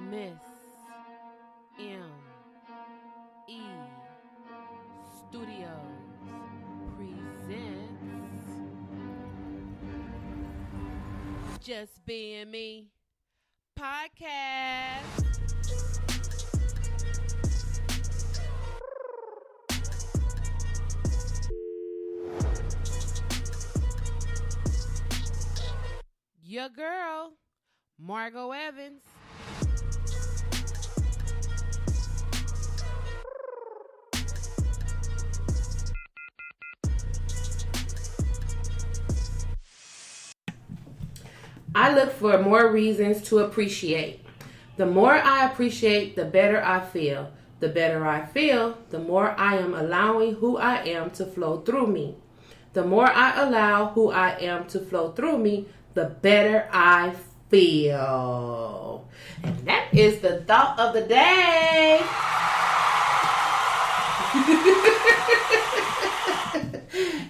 Miss M.E. Studios presents Just Being Me podcast. Your girl, Margot Evans. I look for more reasons to appreciate. The more I appreciate, the better I feel. The better I feel, the more I am allowing who I am to flow through me. The more I allow who I am to flow through me, the better I feel. And that is the thought of the day.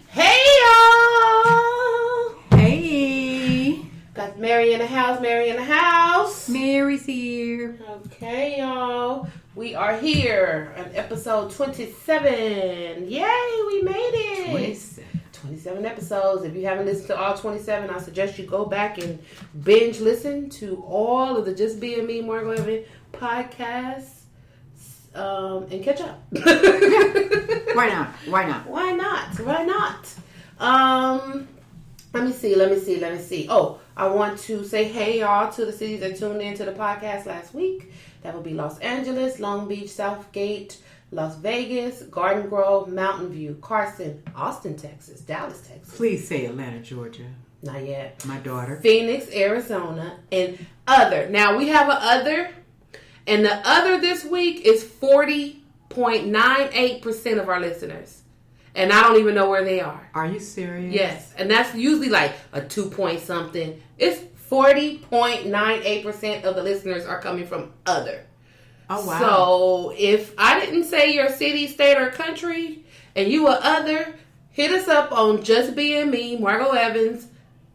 Hey, y'all. Hey. Got Mary in the house, Mary in the house. Mary's here. Okay, y'all. We are here on episode 27. Yay, we made it. 27 episodes. If you haven't listened to all 27, I suggest you go back and binge listen to all of the Just Being Me, Margot Evans podcasts and catch up. Why not? Why not? Let me see. Oh, I want to say hey, y'all, to the cities that tuned in to the podcast last week. That will be Los Angeles, Long Beach, Southgate, Las Vegas, Garden Grove, Mountain View, Carson, Austin, Texas, Dallas, Texas. Please say Atlanta, Georgia. Not yet. My daughter. Phoenix, Arizona, and other. Now, we have an other, and the other this week is 40.98% of our listeners. And I don't even know where they are. Are you serious? Yes. And that's usually like a 2 point something. It's 40.98% of the listeners are coming from other. Oh, wow. So if I didn't say your city, state, or country, and you are other, hit us up on Just Being Me, Margot Evans,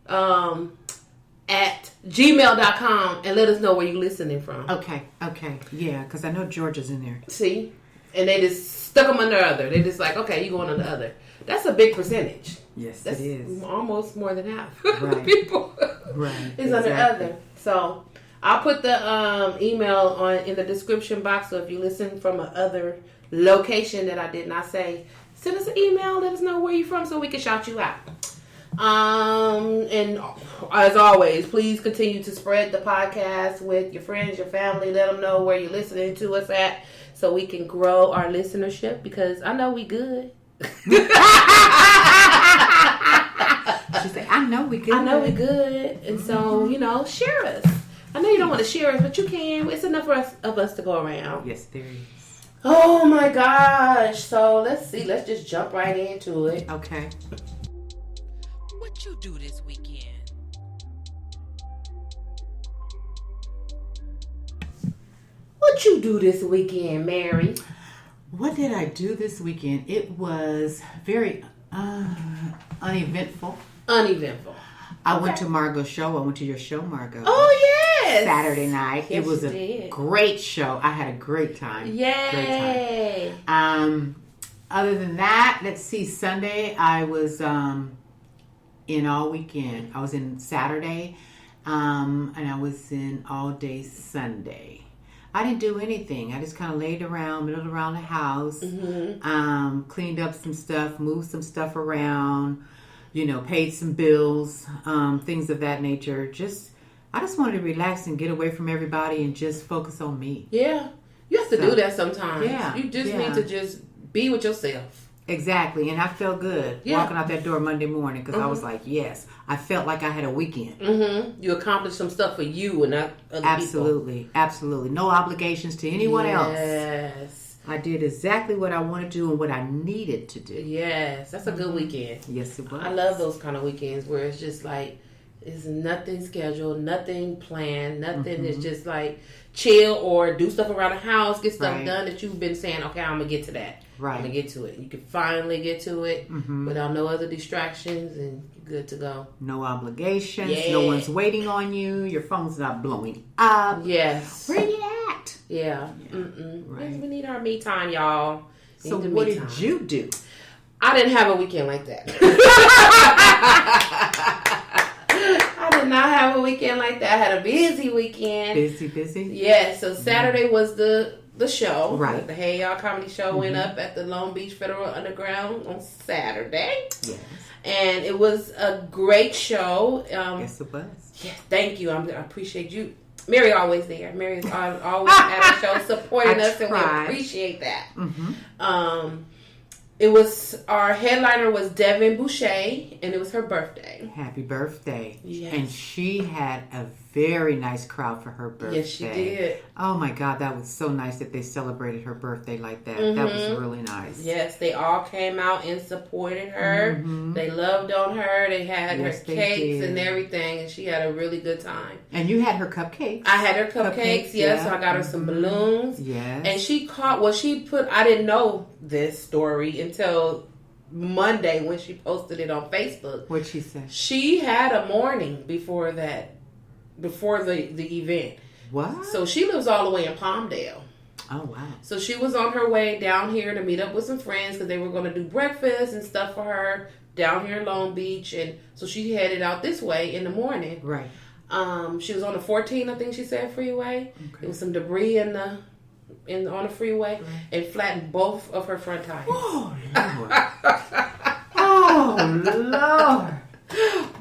at gmail.com and let us know where you're listening from. Okay. Yeah, because I know Georgia's in there. See? And they just stuck them under other. They just like, okay, you going under other. That's a big percentage. Yes, That's it is. Almost more than half Right. of people is under other. So I'll put the email on in the description box. So if you listen from a other location that I did not say, send us an email. Let us know where you're from so we can shout you out. And as always, please continue to spread the podcast with your friends, your family. Let them know where you're listening to us at so we can grow our listenership because I know we good. She said, I know we good. And so, share us. I know you don't want to share us, but you can. It's enough of us to go around. Yes, there is. Oh my gosh. So let's see. Let's just jump right into it. Okay. What you do this weekend? What you do this weekend, Mary? What did I do this weekend? It was very uneventful. I went to Margot's show. I went to your show, Margot. Oh, yes. Saturday night. Yes, it was a great show. I had a great time. Yay. Great time. Other than that, let's see. Sunday, I was in all weekend. I was in Saturday, and I was in all day Sunday. I didn't do anything. I just kind of laid around, middled around the house, cleaned up some stuff, moved some stuff around, paid some bills, things of that nature. I just wanted to relax and get away from everybody and just focus on me. Yeah. You have to do that sometimes. Yeah. You just need to just be with yourself. Exactly. And I felt good walking out that door Monday morning because I was like, yes, I felt like I had a weekend. Mm-hmm. You accomplished some stuff for you and not other people. Absolutely. No obligations to anyone else. Yes. I did exactly what I wanted to do and what I needed to do. Yes. That's a good weekend. Yes, it was. I love those kind of weekends where it's just like, it's nothing scheduled, nothing planned, nothing. It's just like chill or do stuff around the house, get stuff done that you've been saying, okay, I'm going to get to that. Right. I'm going to get to it. You can finally get to it without no other distractions and you're good to go. No obligations. Yeah. No one's waiting on you. Your phone's not blowing up. Yes. Bring it Yeah. Right. Yes, we need our me time, y'all. So Need the what me did time. you do? I didn't have a weekend like that. I did not have a weekend like that. I had a busy weekend. Busy? Yeah, so Saturday was the show. Right. The Hey Y'all comedy show went up at the Long Beach Federal Underground on Saturday. Yes. And it was a great show. Yes, it was. Yes, thank you. I appreciate you. Mary always there. Mary's always at the show supporting us, and we appreciate that. It was, our headliner was Devin Boucher, and it was her birthday. Happy birthday. Yes. And she had a very nice crowd for her birthday. Yes, she did. Oh my God, that was so nice that they celebrated her birthday like that. That was really nice. Yes, they all came out and supported her. They loved on her. They had her cakes and everything, and she had a really good time. And you had her cupcakes. I had her cupcakes, yes. So I got her some balloons. Yes. And she I didn't know this story until Monday when she posted it on Facebook. What'd she say? She had a morning before the event. What? So she lives all the way in Palmdale. Oh, wow. So she was on her way down here to meet up with some friends because they were going to do breakfast and stuff for her down here in Long Beach. And so she headed out this way in the morning. Right. She was on the 14, I think she said, freeway. Okay. There was some debris on the freeway and flattened both of her front tires. Oh, Lord. Oh, Lord.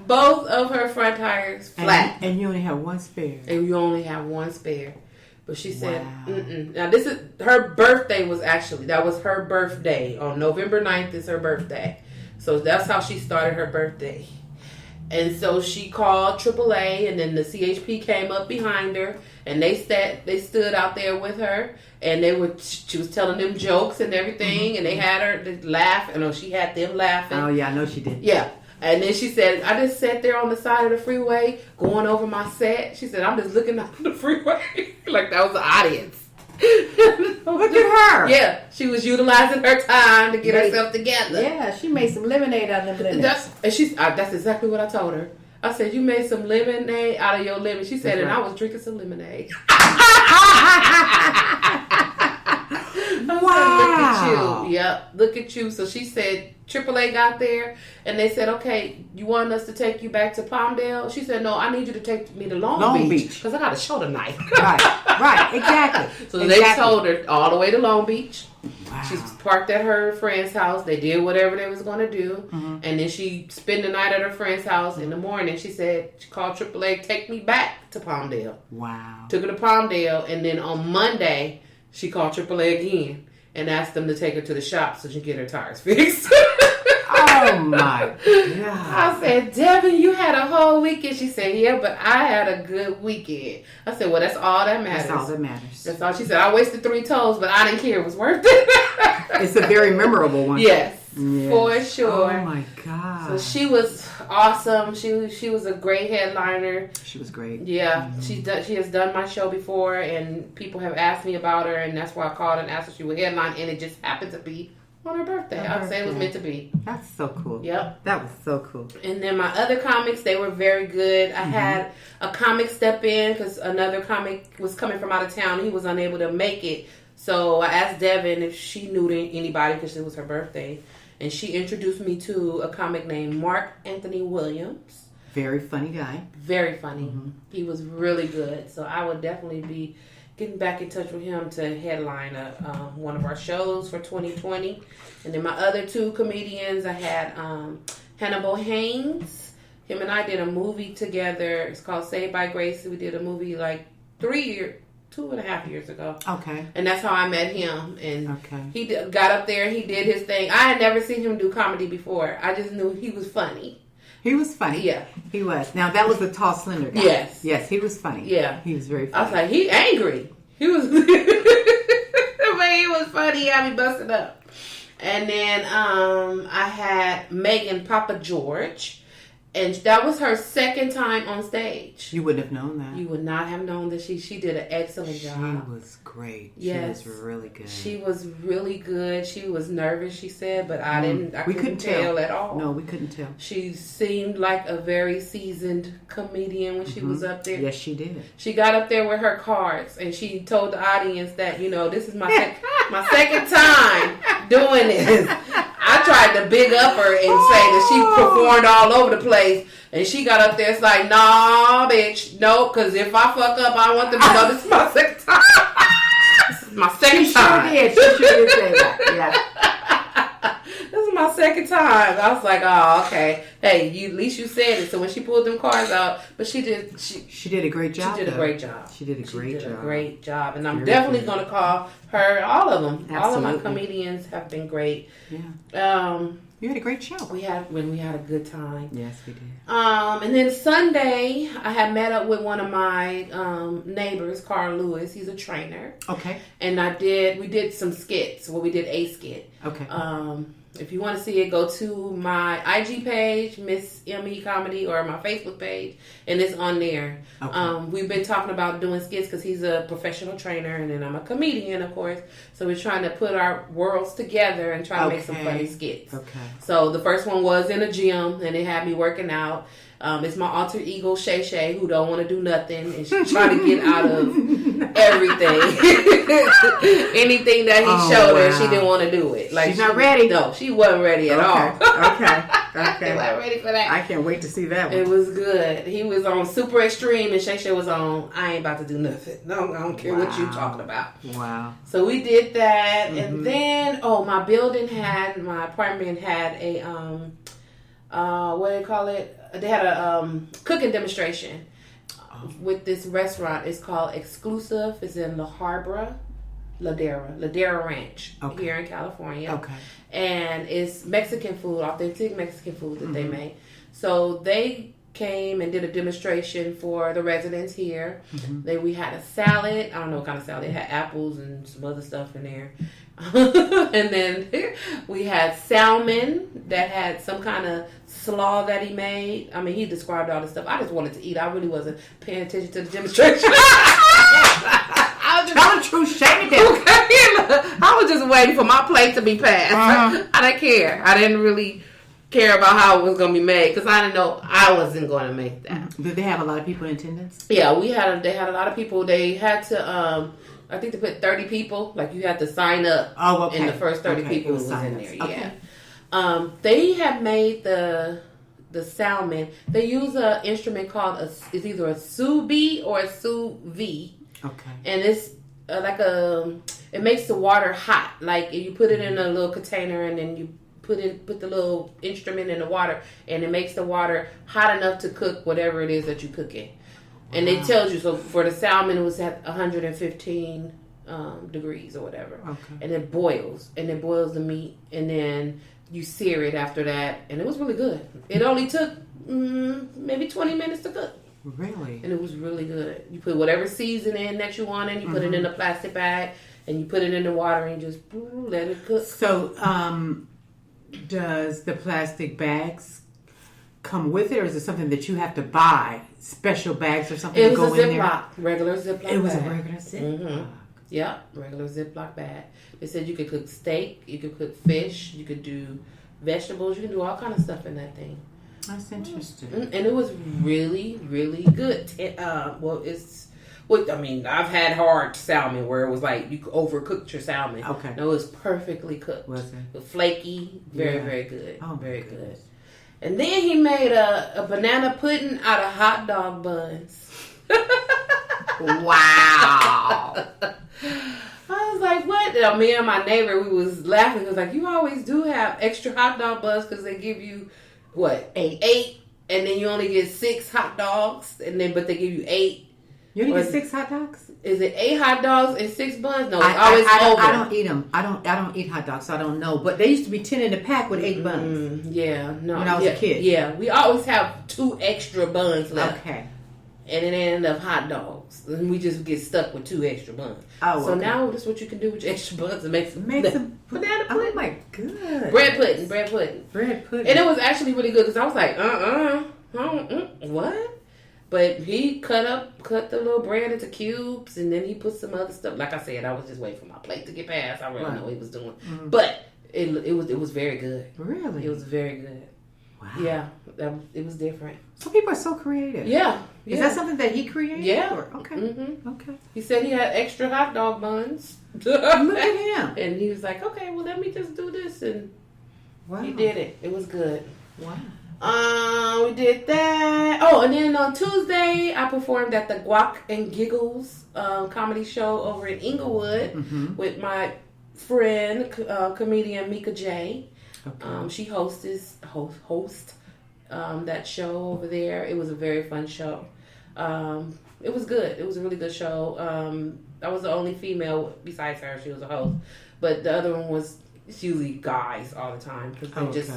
Both of her front tires flat. And you only have one spare. And you only have one spare. But she said, Now this is, her birthday that was her birthday. On November 9th is her birthday. So that's how she started her birthday. And so she called AAA, and then the CHP came up behind her, and they stood out there with her, and she was telling them jokes and everything, and they had her to laugh, and she had them laughing. Oh yeah, I know she did. Yeah. And then she said, I just sat there on the side of the freeway going over my set. She said, I'm just looking up the freeway. Like that was the audience. Look at her. Yeah. She was utilizing her time to get herself together. Yeah, she made some lemonade out of them lemons. That's exactly what I told her. I said, you made some lemonade out of your lemon. She said, I was drinking some lemonade. Wow. Look at you. Yep. Look at you. So she said, AAA got there and they said, okay, you want us to take you back to Palmdale? She said, no, I need you to take me to Long Beach. Because I got a show tonight. Right, exactly. So they told her all the way to Long Beach. Wow. She parked at her friend's house. They did whatever they was going to do. And then she spent the night at her friend's house. In the morning, she said, she called AAA, take me back to Palmdale. Wow. Took her to Palmdale. And then on Monday, she called AAA again and asked them to take her to the shop so she could get her tires fixed. Oh my God. I said, Devin, you had a whole weekend. She said, yeah, but I had a good weekend. I said, well, that's all that matters. That's all that matters. That's all. She said, I wasted 3 toes, but I didn't care. It was worth it. It's a very memorable one. Yes, for sure. Oh my God. So she was awesome. She was a great headliner. She was great. Yeah, she has done my show before, and people have asked me about her, and that's why I called and asked if she would headline, and it just happened to be on her birthday. I'd say it was meant to be. That's so cool. Yep. That was so cool. And then my other comics, they were very good. I had a comic step in because another comic was coming from out of town. He was unable to make it. So I asked Devin if she knew anybody because it was her birthday. And she introduced me to a comic named Mark Anthony Williams. Very funny guy. Very funny. He was really good. So I would definitely be getting back in touch with him to headline one of our shows for 2020. And then my other 2 comedians, I had Hannibal Haynes. Him and I did a movie together. It's called Saved by Grace. We did a movie like 2.5 years ago. Okay. And that's how I met him. And he got up there and he did his thing. I had never seen him do comedy before. I just knew he was funny. He was funny. Yeah. He was. Now, that was the tall, slender guy. Yes. Yes, he was funny. Yeah. He was very funny. I was like, he angry. He was... the way he was funny, he had me busted up. And then I had Megan Papa George. And that was her second time on stage. You wouldn't have known that. You would not have known that she did an excellent job. She was great. Yes. She was really good. She was really good. She was nervous, she said, but I couldn't tell at all. No, we couldn't tell. She seemed like a very seasoned comedian when she was up there. Yes, she did. She got up there with her cards and she told the audience that, this is my second time doing this. I tried to big up her and say that she performed all over the place. And she got up there, it's like, nah, bitch, no, because if I fuck up, I want them to know this is my second time. This is my second time. She sure did say that, yeah. This is my second time. I was like, oh, okay. Hey, at least you said it. So when she pulled them cards out, but she did a great job. She did a great job. She did a great job. And I'm definitely going to call her, all of them. Absolutely. All of my comedians have been great. Yeah. You had a great show. We had a good time. Yes, we did. And then Sunday, I had met up with one of my neighbors, Carl Lewis. He's a trainer. Okay. And we did some skits. Well, we did a skit. Okay. If you want to see it, go to my IG page, Miss M.E. Comedy, or my Facebook page, and it's on there. Okay. We've been talking about doing skits because he's a professional trainer, and then I'm a comedian, of course. So we're trying to put our worlds together and try to make some funny skits. Okay. So the first one was in a gym, and it had me working out. It's my alter ego, Shay Shay, who don't want to do nothing, and she's trying to get out of everything. Anything that he showed her, she didn't want to do it. Like she's not ready. No, she wasn't ready at all. Okay. She wasn't ready for that. I can't wait to see that one. It was good. He was on Super Extreme, and Shay Shay was on I Ain't About to Do Nothing. No, I don't care what you talking about. Wow. So we did that, and then my apartment had a what do you call it? They had a cooking demonstration with this restaurant. It's called Exclusive. It's in La Habra, Ladera Ranch here in California. Okay. And it's Mexican food, authentic Mexican food that they make. So they came and did a demonstration for the residents here. We had a salad. I don't know what kind of salad. It had apples and some other stuff in there. And then we had salmon that had some kind of slaw that he made. I mean, he described all the stuff. I just wanted to eat. I really wasn't paying attention to the demonstration. Tell the truth, shake it down. I was just waiting for my plate to be passed. I didn't care. I didn't really care about how it was going to be made because I didn't know I wasn't going to make that. Did they have a lot of people in attendance? Yeah, they had a lot of people. They had to I think they put 30 people. Like you had to sign up. Oh, okay. And the first 30 people was in there. Okay. Yeah. They have made the salmon. They use an instrument called it's either a sous vide or a sous vide. Okay. And it's it makes the water hot. Like you put it in a little container and then you put the little instrument in the water and it makes the water hot enough to cook whatever it is that you cook in. And it tells you, so for the salmon, it was at 115 degrees or whatever. Okay. And it boils. And it boils the meat. And then you sear it after that. And it was really good. It only took maybe 20 minutes to cook. Really? And it was really good. You put whatever seasoning that you wanted. You put it in a plastic bag. And you put it in the water and just let it cook. So, does the plastic bags come with it, or is it something that you have to buy? Special bags or something to go in there? It was a Ziploc, regular Ziploc bag. It was a regular Ziploc. Yeah, regular Ziploc bag. They said you could cook steak, you could cook fish, you could do vegetables, you can do all kind of stuff in that thing. That's interesting. And it was really, really good. I've had hard salmon where it was like you overcooked your salmon. Okay. No, it was perfectly cooked. Was it? It was flaky, very, very good. Oh, very good. And then he made a banana pudding out of hot dog buns. Wow. I was like, what? And me and my neighbor, we was laughing. It was like, you always do have extra hot dog buns because they give you, what, eight? And then you only get 6 hot dogs, but they give you 8. You only get 6 hot dogs? Is it 8 hot dogs and 6 buns? No, it's always over. I don't eat them. I don't eat hot dogs, so I don't know. But they used to be 10 in a pack with 8 buns. Yeah, no. When I was a kid. Yeah, we always have 2 extra buns left. Okay. And it ain't enough hot dogs. And we just get stuck with 2 extra buns. Oh, so now this is what you can do with your extra buns and make some banana pudding. Oh my god. Bread pudding. Bread pudding. And it was actually really good because I was like, what? But he cut the little bread into cubes, and then he put some other stuff. Like I said, I was just waiting for my plate to get past. I really know what he was doing, but it was very good. Really, it was very good. Wow. Yeah, it was different. So people are so creative. Yeah. Is that something that he created? Yeah. Or? Okay. Okay. He said he had extra hot dog buns. Look at him. And he was like, okay, well, let me just do this. And Wow. he did it. It was good. Wow. We did that. Oh, and then on Tuesday, I performed at the Guac and Giggles comedy show over in Inglewood with my friend, comedian Mika J. Okay. She hosts that show over there. It was a very fun show. It was good. It was a really good show. I was the only female besides her. She was a host, but the other one was usually guys all the time because they're just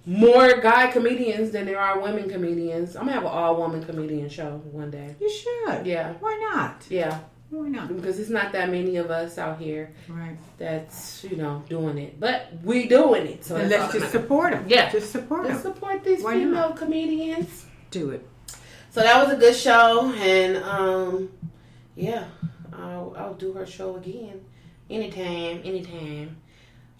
more guy comedians than there are women comedians. I'm gonna have an all-woman comedian show one day. You should. Yeah. Why not? Yeah. Why not? Because it's not that many of us out here right. that's, doing it. But we doing it. So let's just support them. Yeah. Just support them. Let's support these female comedians. Do it. So that was a good show. And, I'll do her show again. Anytime.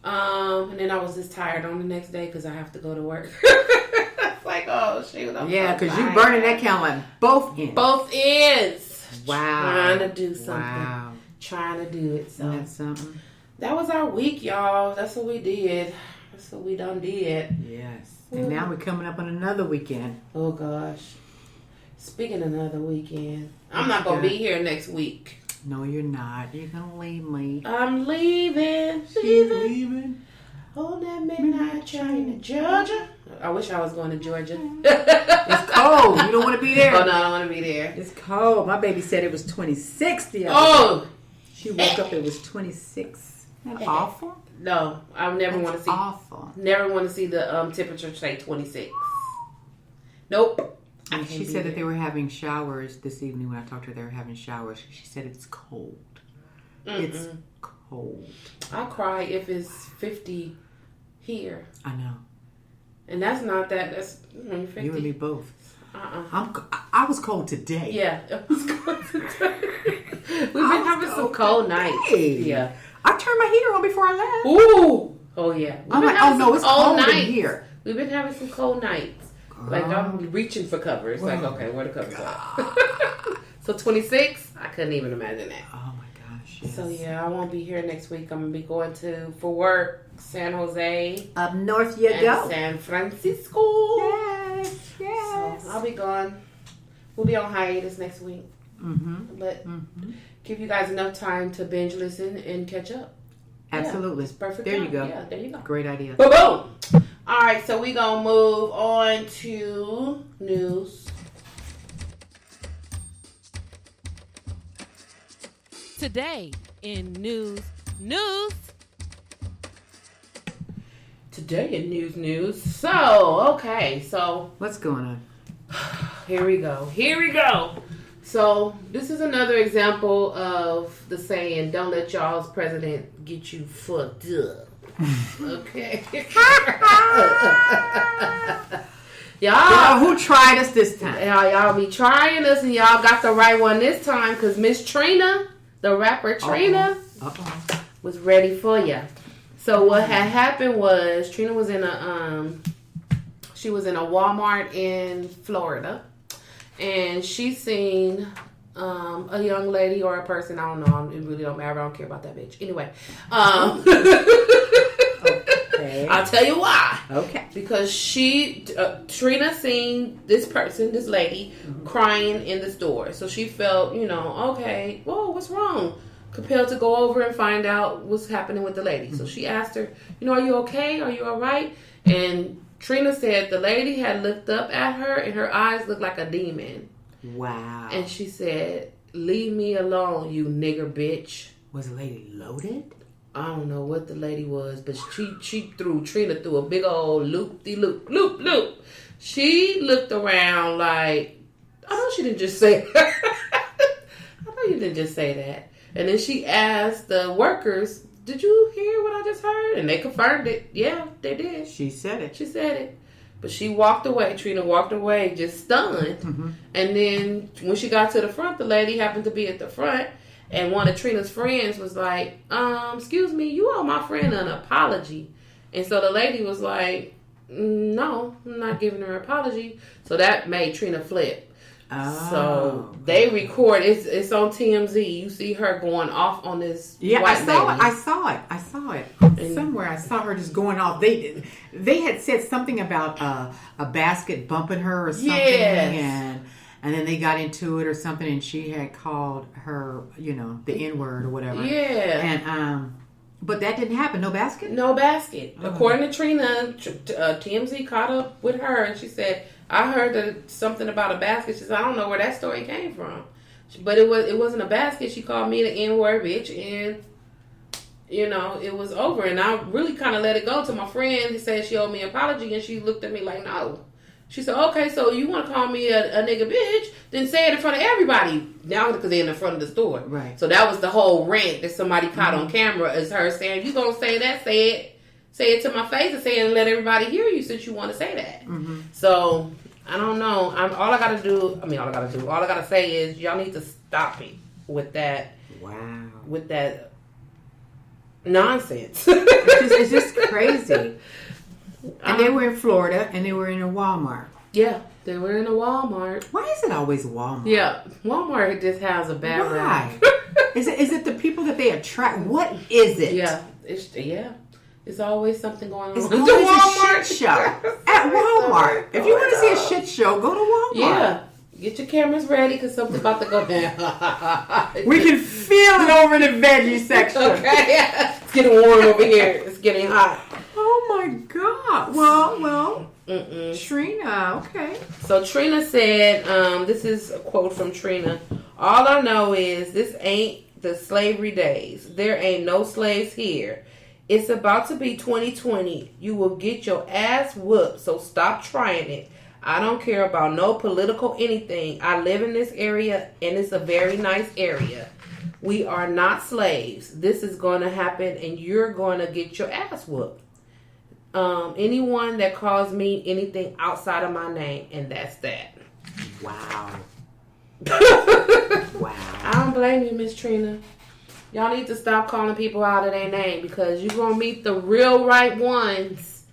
And then I was just tired on the next day because I have to go to work. It's like, oh, shoot. Yeah, because you burning that candle at both ends. Both ends. Wow. Trying to do something. Wow. Trying to do it. So that's something. That was our week, y'all. That's what we did. That's what we done did. Yes. And now we're coming up on another weekend. Oh, gosh. Speaking of another weekend, I'm not going to be here next week. No, you're not. You're going to leave me. I'm leaving. Leaving. On that midnight train to Georgia. I wish I was going to Georgia. It's cold. You don't want to be there. Oh, no, I don't want to be there. It's cold. My baby said it was 26 the other day. She woke up, it was 26. Isn't that awful? No, I never want to see. Awful. Never want to see the temperature say 26. Nope. She said that they were having showers this evening. When I talked to her, they were having showers. She said it's cold. It's cold. I'll cry if it's 50 here. I know. And that's not that. That's 50. You and me both. I was cold today. Yeah, it was cold today. We've been having some cold nights. Yeah. I turned my heater on before I left. Ooh. Oh, yeah. I'm like, oh, no, it's cold in here. We've been having some cold nights. Like, I'm reaching for covers. Like, okay, where the covers at? So, 26? I couldn't even imagine that. Oh, my gosh. Yes. So, yeah, I won't be here next week. I'm going to be going for work, San Jose. Up north you go. San Francisco. Yes. So, I'll be gone. We'll be on hiatus next week. But give you guys enough time to binge listen and catch up. Absolutely. Yeah, it's perfect. There you go. Yeah, there you go. Great idea. Boom, boom. All right, so we're going to move on to news. Today in news. Today in news. So, okay, so. What's going on? Here we go. So, this is another example of the saying, don't let y'all's president get you fucked up. Okay. Y'all, who tried us this time? Y'all be trying us, and y'all got the right one this time, because Miss Trina, the rapper Trina, was ready for you. So what had happened was Trina was in a Walmart in Florida, and she seen a young lady or a person, I don't know, it really don't matter, I don't care about that bitch. Anyway, okay. I'll tell you why. Okay. Because Trina seen this person, this lady, crying in the store. So she felt, okay, whoa, what's wrong? Compelled to go over and find out what's happening with the lady. So she asked her, are you okay? Are you all right? And Trina said the lady had looked up at her and her eyes looked like a demon. Wow. And she said, leave me alone, you nigger bitch. Was the lady loaded? I don't know what the lady was, but she threw Trina through a big old loop. She looked around like, I know she didn't just say that. I know you didn't just say that. And then she asked the workers, did you hear what I just heard? And they confirmed it. Yeah, they did. She said it. She said it. But she walked away. Trina walked away just stunned. Mm-hmm. And then when she got to the front, the lady happened to be at the front. And one of Trina's friends was like, excuse me, you owe my friend an apology. And so the lady was like, no, I'm not giving her an apology. So that made Trina flip. Oh. So they record. It's on TMZ. You see her going off on this. Yeah, white I saw lady. it. I saw it somewhere. I saw her just going off. They had said something about a basket bumping her or something, Yes. and then they got into it or something, and she had called her, the N word or whatever. Yeah. And but that didn't happen. No basket. No basket. According to Trina, TMZ caught up with her, and she said, I heard that something about a basket. She said, I don't know where that story came from. But it wasn't a basket. She called me the N-word bitch, and, it was over. And I really kind of let it go to my friend who said she owed me an apology, and she looked at me like, no. She said, okay, so you want to call me a nigga bitch, then say it in front of everybody. Now, because they're in the front of the store. Right. So that was the whole rant that somebody caught on camera, is her saying, you going to say that, say it to my face and say it and let everybody hear you since you want to say that. Mm-hmm. So, I don't know. All I got to say is y'all need to stop it with that. Wow. With that nonsense. It's just crazy. And they were in Florida, and they were in a Walmart. Yeah, they were in a Walmart. Why is it always Walmart? Yeah, Walmart just has a bad Why? rap. Is it the people that they attract? What is it? Yeah, it's always something going on. It's at always Walmart. a shit show at Walmart. If you want to see a shit show, go to Walmart. Yeah. Get your cameras ready because something's about to go down. We can feel it over in the veggie section. Okay. It's getting warm over here. It's getting hot. Oh my God. Well. Trina, okay. So Trina said, this is a quote from Trina. All I know is this ain't the slavery days. There ain't no slaves here. It's about to be 2020. You will get your ass whooped, so stop trying it. I don't care about no political anything. I live in this area, and it's a very nice area. We are not slaves. This is going to happen, and you're going to get your ass whooped. Anyone that calls me anything outside of my name, and that's that. Wow. Wow. I don't blame you, Miss Trina. Y'all need to stop calling people out of their name because you're going to meet the real right ones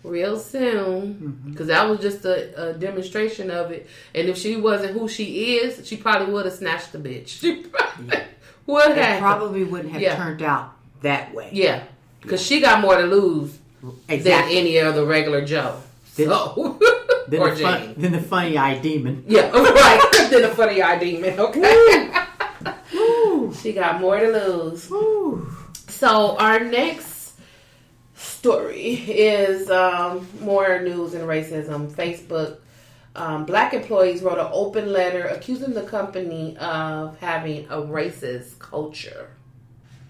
real soon. Because that was just a demonstration of it. And if she wasn't who she is, she probably would have snatched the bitch. She probably would have. It probably wouldn't have turned out that way. Yeah. Because she got more to lose than any other regular Joe. Then Or Jane. Then the funny eye demon. Yeah, right. Then the funny eye demon. Okay. Ooh. She got more to lose. Ooh. So our next story is more news and racism. Facebook. Black employees wrote an open letter accusing the company of having a racist culture.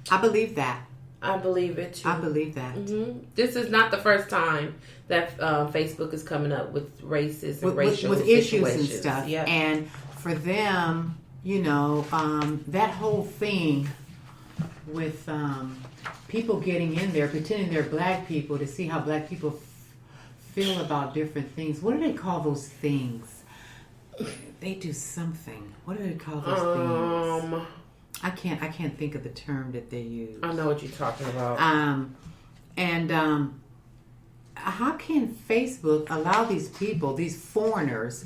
I believe that. I believe it too. I believe that. Mm-hmm. This is not the first time that Facebook is coming up with racist and racial with issues and situations. stuff. Yep. And for them, that whole thing with people getting in there, pretending they're black people to see how black people feel about different things. What do they call those things? They do something. What do they call those things? I can't think of the term that they use. I know what you're talking about. How can Facebook allow these people, these foreigners,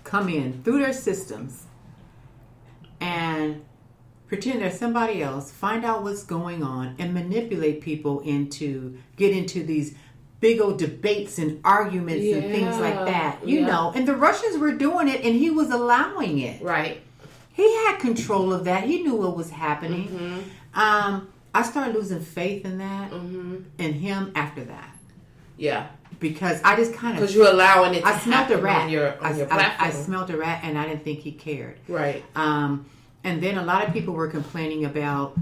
come in through their systems and pretend they're somebody else, find out what's going on, and manipulate people get into these big old debates and arguments and things like that. You know, and the Russians were doing it, and he was allowing it. Right. He had control of that. He knew what was happening. I started losing faith in that, in him after that. Yeah. Because I just kind of... Because you're allowing it to I smelled a rat. on your platform. I smelled a rat, and I didn't think he cared. Right. And then a lot of people were complaining about,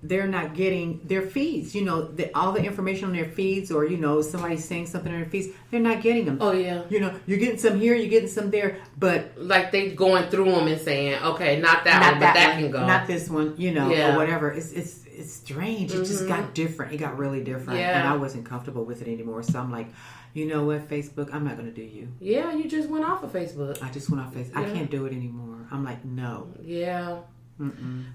they're not getting their feeds. You know, all the information on their feeds, or somebody's saying something on their feeds, they're not getting them. Oh yeah. You're getting some here, you're getting some there, but like they going through them and saying, okay, not that one, but that can go, not this one, or whatever. It's strange. It just got different. It got really different, and I wasn't comfortable with it anymore. So I'm like, you know what, Facebook, I'm not going to do you. Yeah, you just went off of Facebook. I just went off Facebook. I can't do it anymore. I'm like, no. Yeah.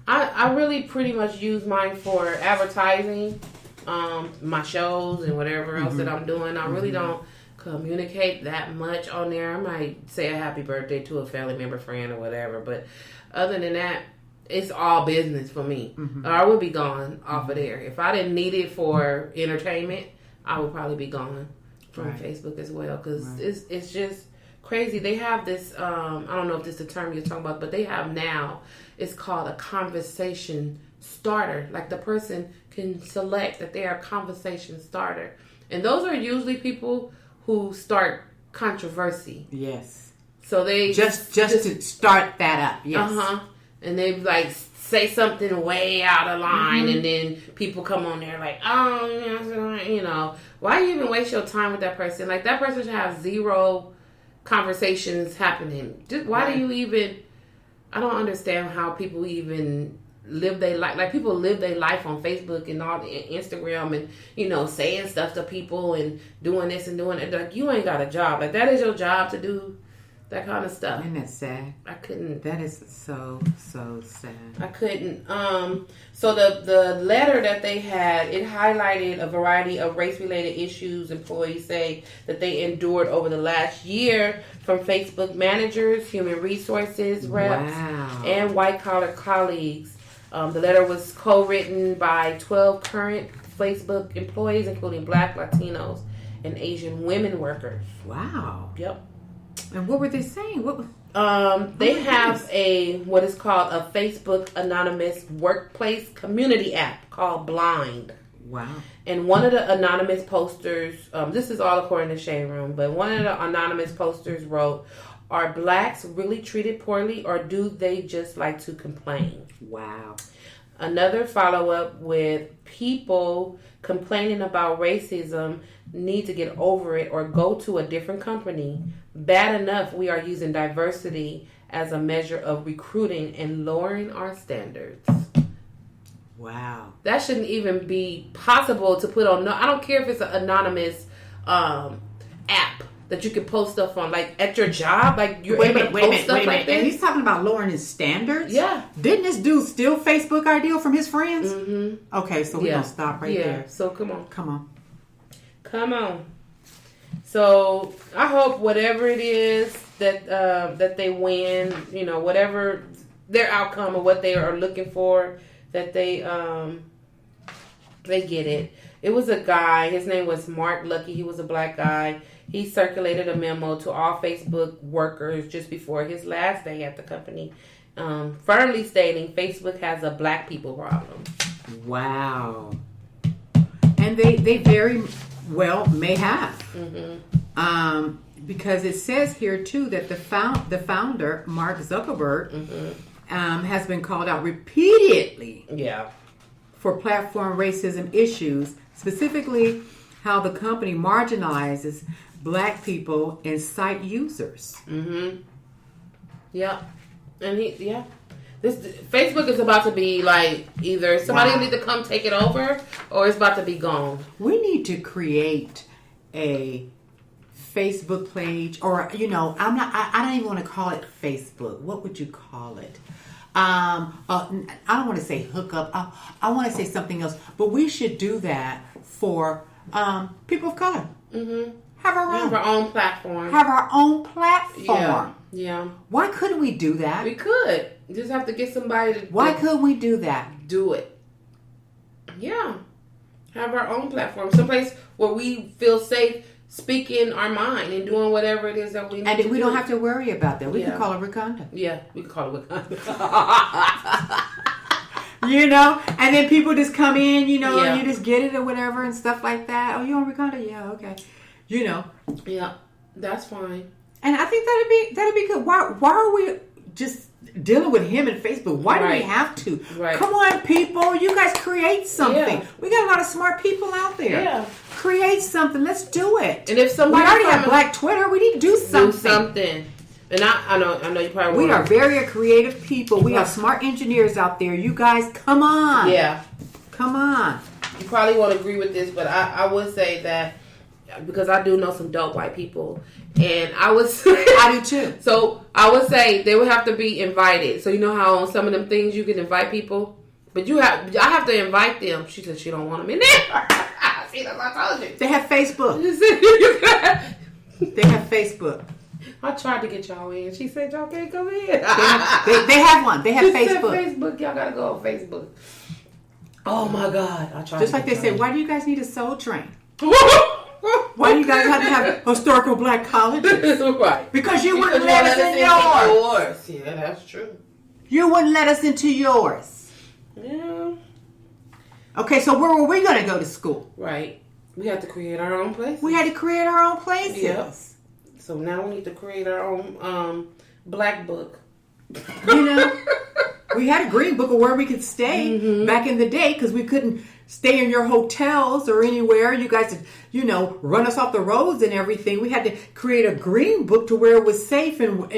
I really pretty much use mine for advertising, my shows and whatever else that I'm doing. I really don't communicate that much on there. I might say a happy birthday to a family member, friend, or whatever, but other than that, it's all business for me. Or I would be gone off of there. If I didn't need it for entertainment, I would probably be gone from Facebook as well, because it's just crazy. They have this, I don't know if this is the term you're talking about, but they have now, it's called a conversation starter. Like the person can select that they are a conversation starter. And those are usually people who start controversy. Yes. So they just to start that up. Yes. And they like say something way out of line, and then people come on there like, oh, why you even waste your time with that person? Like that person should have zero conversations happening. Just why do you even? I don't understand how people even live their life. Like people live their life on Facebook and all Instagram, and saying stuff to people and doing this and doing it. Like you ain't got a job. Like that is your job to do that kind of stuff. Isn't that sad? I couldn't. That is so sad. I couldn't. So the letter that they had, it highlighted a variety of race-related issues employees say that they endured over the last year from Facebook managers, human resources reps, and white-collar colleagues. The letter was co-written by 12 current Facebook employees, including Black, Latinos, and Asian women workers. Wow. Yep. And what were they saying? They have what is called a Facebook anonymous workplace community app called Blind. Wow. And one of the anonymous posters, this is all according to Shade Room, but one of the anonymous posters wrote, "Are blacks really treated poorly, or do they just like to complain?" Wow. Another follow-up with, "People complaining about racism need to get over it or go to a different company. Bad enough we are using diversity as a measure of recruiting and lowering our standards." Wow. That shouldn't even be possible to put on. No, I don't care if it's an anonymous app that you can post stuff on, like at your job, like you're able to post stuff like this. And he's talking about lowering his standards? Yeah. Didn't this dude steal Facebook ideal from his friends? Okay, so we're going to stop right there. So come on. Come on. So I hope whatever it is that they win, whatever their outcome or what they are looking for, that they get it. It was a guy. His name was Mark Lucky. He was a black guy. He circulated a memo to all Facebook workers just before his last day at the company, firmly stating Facebook has a black people problem. Wow. And they very well may have. Because it says here too that the founder, Mark Zuckerberg, has been called out repeatedly for platform racism issues, specifically how the company marginalizes black people and site users. Yeah. And this Facebook is about to be like either somebody need to come take it over, or it's about to be gone. We need to create a Facebook page, or I don't even want to call it Facebook. What would you call it? I don't want to say hookup. I want to say something else. But we should do that for people of color. Have our own platform. Have our own platform. Yeah. Why couldn't we do that? We could. You just have to get somebody to. Why couldn't we do that? Do it. Yeah. Have our own platform. Someplace where we feel safe speaking our mind and doing whatever it is that we need to do. And we don't have to worry about that. We can call it Wakanda. Yeah, we can call it Wakanda. And then people just come in, and you just get it or whatever and stuff like that. Oh, you on Wakanda? Yeah, okay. Yeah, that's fine. And I think that'd be good. Why are we just dealing with him and Facebook. Why do we Right. have to? Right. Come on, people. You guys create something. Yeah. We got a lot of smart people out there. Yeah. Create something. Let's do it. And if We somebody already have from- Black Twitter. We need to do do something. something. And I know you probably We wanna- are very creative people. We have smart engineers out there. You guys, come on. Yeah. Come on. You probably won't agree with this, but I would say that because I do know some dope white people, and I was I do too. So I would say they would have to be invited. So you know how on some of them things you can invite people, but I have to invite them. She said she don't want them in there. See, that's what I told you. They have Facebook. They have Facebook. I tried to get y'all in. She said y'all can't come in. They have one. They have She said Facebook. Facebook. Y'all gotta go on Facebook. Oh my God! I tried. Just to like get they say, y'all why do you guys need a soul train? in. Why do you guys have to have historical black colleges? Right. Because you wouldn't Because let you us wanna in yours. Yeah, that's true. You wouldn't let us into yours. Yeah. Okay, so where were we going to go to school? Right. We have to create our own place. We had to create our own places. Yep. So now we need to create our own black book. You know, we had a green book of where we could stay back in the day because we couldn't stay in your hotels or anywhere. You guys, run us off the roads and everything. We had to create a green book to where it was safe and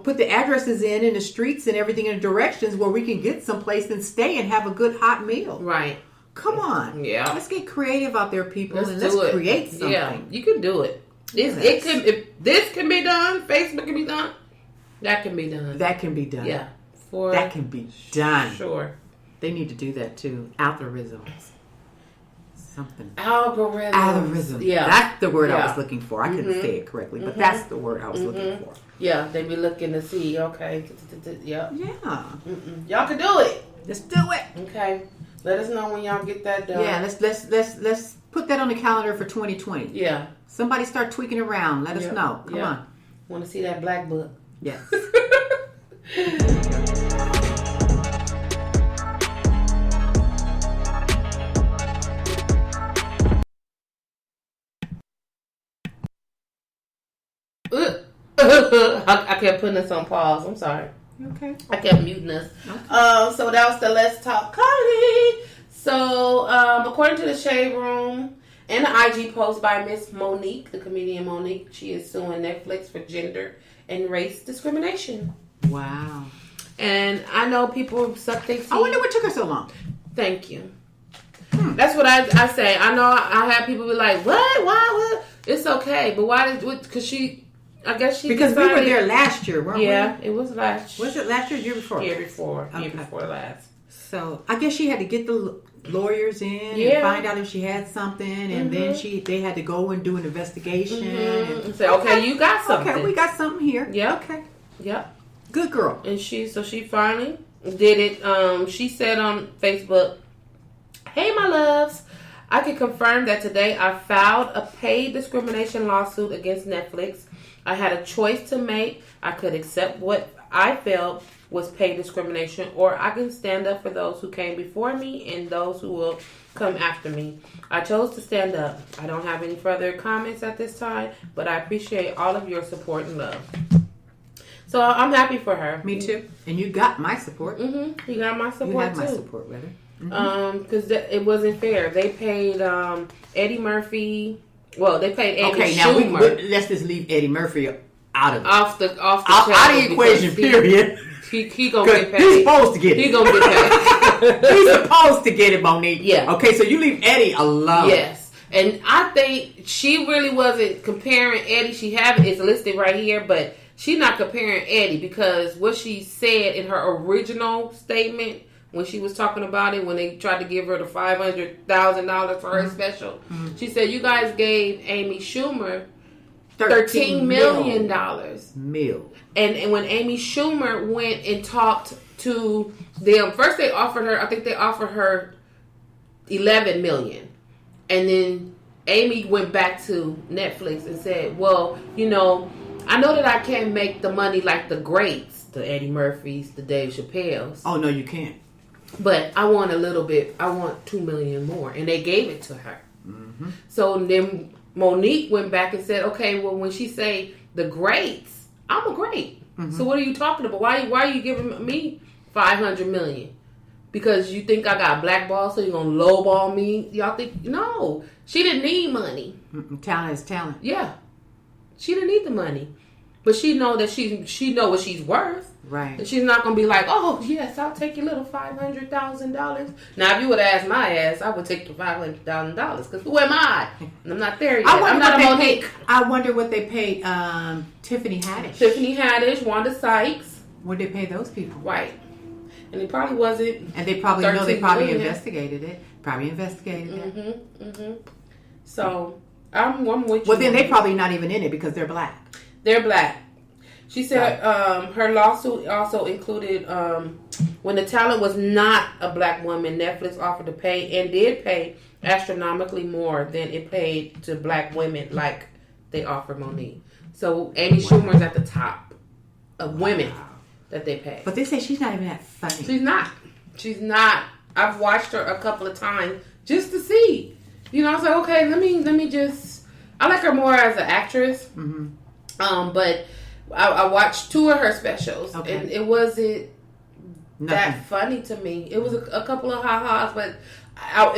put the addresses in the streets and everything in directions where we can get someplace and stay and have a good hot meal. Right. Come on. Yeah. Let's get creative out there, people, and do let's it. create something. Yeah, you can do it. If this can be done, Facebook can be done. That can be done. That can be done. Yeah. That can be done. Sure. They need to do that too. Algorithms. Something. Algorithm. Algorithm. Yeah. That's the word I Yeah. was looking for. I couldn't say it correctly, but that's the word I was looking for. Yeah, they be looking to see. Okay. Yeah. Yeah. Y'all can do it. Let's do it. Okay. Let us know when y'all get that done. Yeah, let's put that on the calendar for 2020. Yeah. Somebody start tweaking around. Let us know. Come on. Want to see that black book? Yes. I kept putting this on pause. I'm sorry. Okay. I kept muting us. So that was the Let's Talk Collie. So according to the Shade Room and the IG post by Miss Monique, the comedian Monique, she is suing Netflix for gender and race discrimination. Wow. And I know people suck their teeth. I wonder what took her so long. Thank you. That's what I say. I know I have people be like, what? Why? What? It's okay. But why did, because I guess she Because decided, we were there last year, weren't we? Yeah, it was last. Was it last year or the year before? Year before. Okay. Year before last. So I guess she had to get the lawyers in and find out if she had something, and then they had to go and do an investigation and say, okay, you got something. Okay, we got something here. Yeah. Okay. Yep. Good girl. And she finally did it. She said on Facebook, "Hey, my loves, I can confirm that today I filed a paid discrimination lawsuit against Netflix. I had a choice to make. I could accept what I felt was paid discrimination, or I can stand up for those who came before me and those who will come after me. I chose to stand up. I don't have any further comments at this time, but I appreciate all of your support and love." So I'm happy for her. Me too. And you got my support. You got my support You had too. my support, rather. Because it wasn't fair. They paid Eddie Murphy. Well, they paid Amy Okay, now Schumer let's just leave Eddie Murphy out of it. off the out of the equation. Period. He gonna get paid. He's supposed to get it. He gonna get paid. He's supposed to get it, Monique. Yeah. Okay, so you leave Eddie alone. Yes. And I think she really wasn't comparing Eddie. She it's listed right here, but she's not comparing Eddie because what she said in her original statement when she was talking about it, when they tried to give her the $500,000 for her special, she said, you guys gave Amy Schumer $13 million. Mil. And when Amy Schumer went and talked to them, first they offered her, I think they offered her $11 million. And then Amy went back to Netflix and said, well, I know that I can't make the money like the greats, the Eddie Murphys, the Dave Chappelles. Oh, no, you can't. But I want a little bit. I want $2 million more. And they gave it to her. So then Monique went back and said, okay, well, when she say the greats, I'm a great. So what are you talking about? Why are you giving me $500 million? Because you think I got blackballed, so you're gonna lowball me? Y'all think no? She didn't need money. Talent is talent. Yeah, she didn't need the money, but she know that she know what she's worth. Right. And she's not gonna be like, oh yes, I'll take your little $500,000. Now, if you would ask my ass, I would take the $500,000 because who am I? I'm not there yet. I'm not a Monique. I wonder what they paid Tiffany Haddish. Tiffany Haddish, Wanda Sykes. What did they pay those people? Right. And it probably wasn't. And they probably know they $13 million. investigated it. Probably investigated it. So I'm with you. Well, then they probably not even in it because they're black. They're black. She said her lawsuit also included when the talent was not a black woman, Netflix offered to pay and did pay astronomically more than it paid to black women like they offered Monique. So Amy Schumer's at the top of women that they pay. But they say she's not even that funny. She's not. I've watched her a couple of times just to see. You know, I was like, okay, let me just. I like her more as an actress. But I watched 2 of her specials, and it wasn't that funny to me. It was a couple of ha-has, but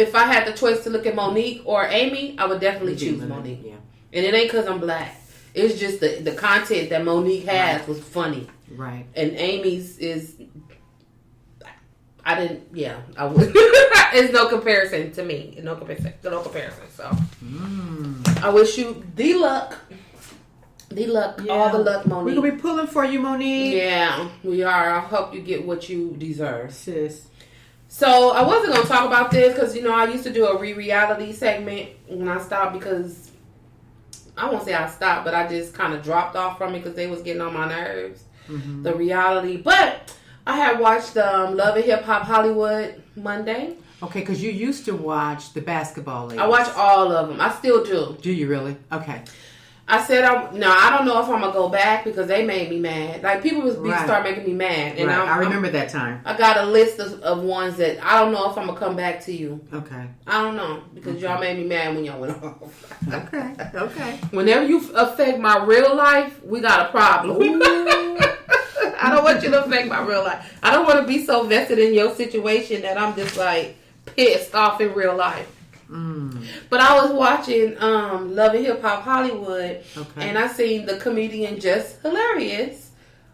if I had the choice to look at Monique or Amy, I would definitely choose Monique. Yeah. And it ain't because I'm black. It's just the content that Monique has was funny. Right. And Amy's is... I would. It's no comparison to me. No comparison. So, I wish you the luck. All the luck, Monique. We're going to be pulling for you, Monique. Yeah, we are. I hope you get what you deserve. Sis. So, I wasn't going to talk about this because, I used to do a reality segment and I stopped because, I won't say I stopped, but I just kind of dropped off from it because they was getting on my nerves. The reality. But I had watched Love and Hip Hop Hollywood Monday. Okay, because you used to watch the basketball ladies. I watch all of them. I still do. Do you really? Okay. I said, I don't know if I'm going to go back because they made me mad. Like, people start making me mad. And I remember that time. I got a list of ones that I don't know if I'm going to come back to you. Okay. I don't know because y'all made me mad when y'all went off. Okay. Whenever you affect my real life, we got a problem. I don't want you to affect my real life. I don't want to be so vested in your situation that I'm just like pissed off in real life. But I was watching Love and Hip Hop Hollywood, and I seen the comedian Just Hilarious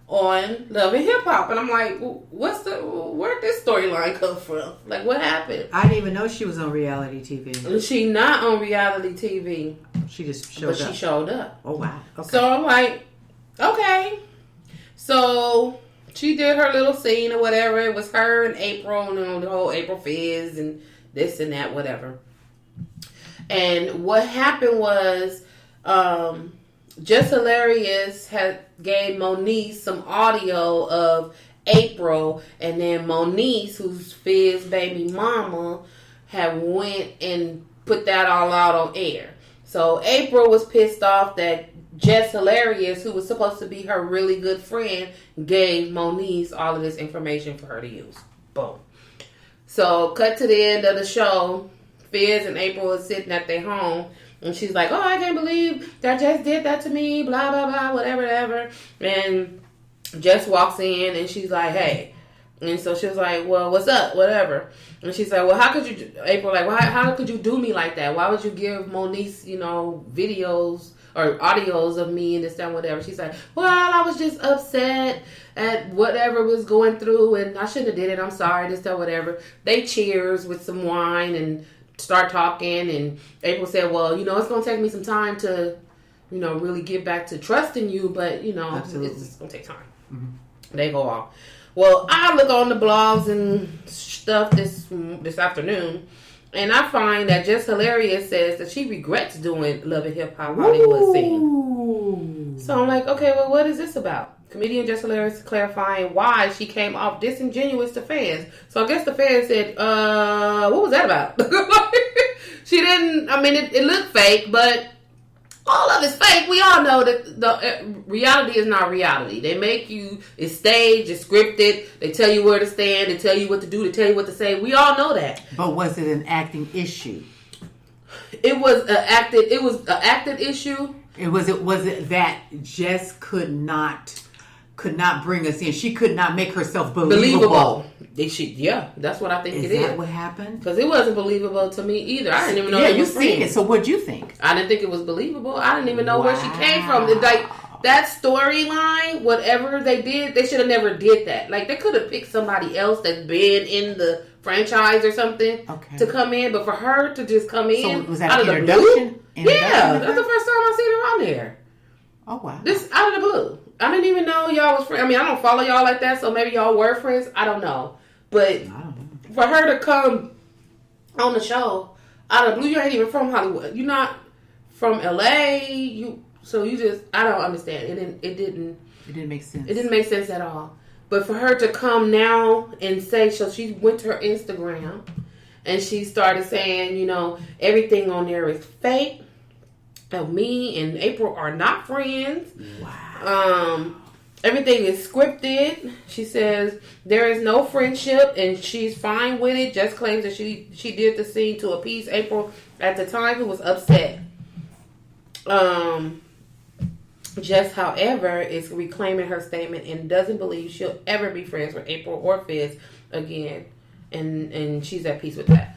on Love and Hip Hop, and I'm like, where'd this storyline come from? Like, what happened? I didn't even know she was on reality TV. She not on reality TV. She just showed up. But she showed up. Oh wow. Okay. So I'm like, okay. So she did her little scene or whatever. It was her and April and the whole April Fizz and this and that, whatever. And what happened was, Just Hilarious gave Monique some audio of April, and then Monique, who's Fizz baby mama, had went and put that all out on air. So April was pissed off that Just Hilarious, who was supposed to be her really good friend, gave Monique all of this information for her to use. Boom. So cut to the end of the show. Fizz and April is sitting at their home, and she's like, oh, I can't believe that Jess did that to me, blah, blah, blah, whatever. And Jess walks in, and she's like, hey. And so she was like, well, what's up, whatever. And she's like, well, how could you, April, like, how could you do me like that? Why would you give Monique, videos or audios of me and this, that, whatever. She's like, well, I was just upset at whatever was going through, and I shouldn't have did it. I'm sorry, this, that, whatever. They cheers with some wine and start talking, and April said, well, it's going to take me some time to, really get back to trusting you, but, Absolutely. It's going to take time. Mm-hmm. They go off. Well, I look on the blogs and stuff this afternoon, and I find that Just Hilarious says that she regrets doing Love and Hip Hop Hollywood scene. So I'm like, okay, well, what is this about? Comedian Just Hilarious clarifying why she came off disingenuous to fans. So I guess the fans said, what was that about? She didn't, it looked fake, but all of it's fake. We all know that the reality is not reality. They make you, it's staged, it's scripted. They tell you where to stand. They tell you what to do. They tell you what to say. We all know that. But was it an acting issue? It was an acted issue. Was it that Jess could not could not bring us in. She could not make herself believable. That's what I think Is that what happened? Because it wasn't believable to me either. I didn't even know. Yeah, you seen it. So what'd you think? I didn't think it was believable. I didn't even know where she came from. Like that storyline, whatever they did, they should have never did that. Like they could have picked somebody else that's been in the franchise or something to come in, but for her to just come in, so was that out an of the introduction? blue? Yeah, that's the first time I seen her on there. Oh wow! This out of the blue. I didn't even know y'all was friends. I mean, I don't follow y'all like that, so maybe y'all were friends. I don't know. But for her to come on the show out of the blue, you ain't even from Hollywood. You're not from LA. I don't understand. It didn't make sense. It didn't make sense at all. But for her to come now and say, so she went to her Instagram and she started saying, you know, everything on there is fake. Me and April are not friends. Wow. Everything is scripted. She says there is no friendship and she's fine with it. Just claims that she did the scene to appease April at the time, who was upset. Jess, however, is reclaiming her statement and doesn't believe she'll ever be friends with April or Fizz again. And she's at peace with that.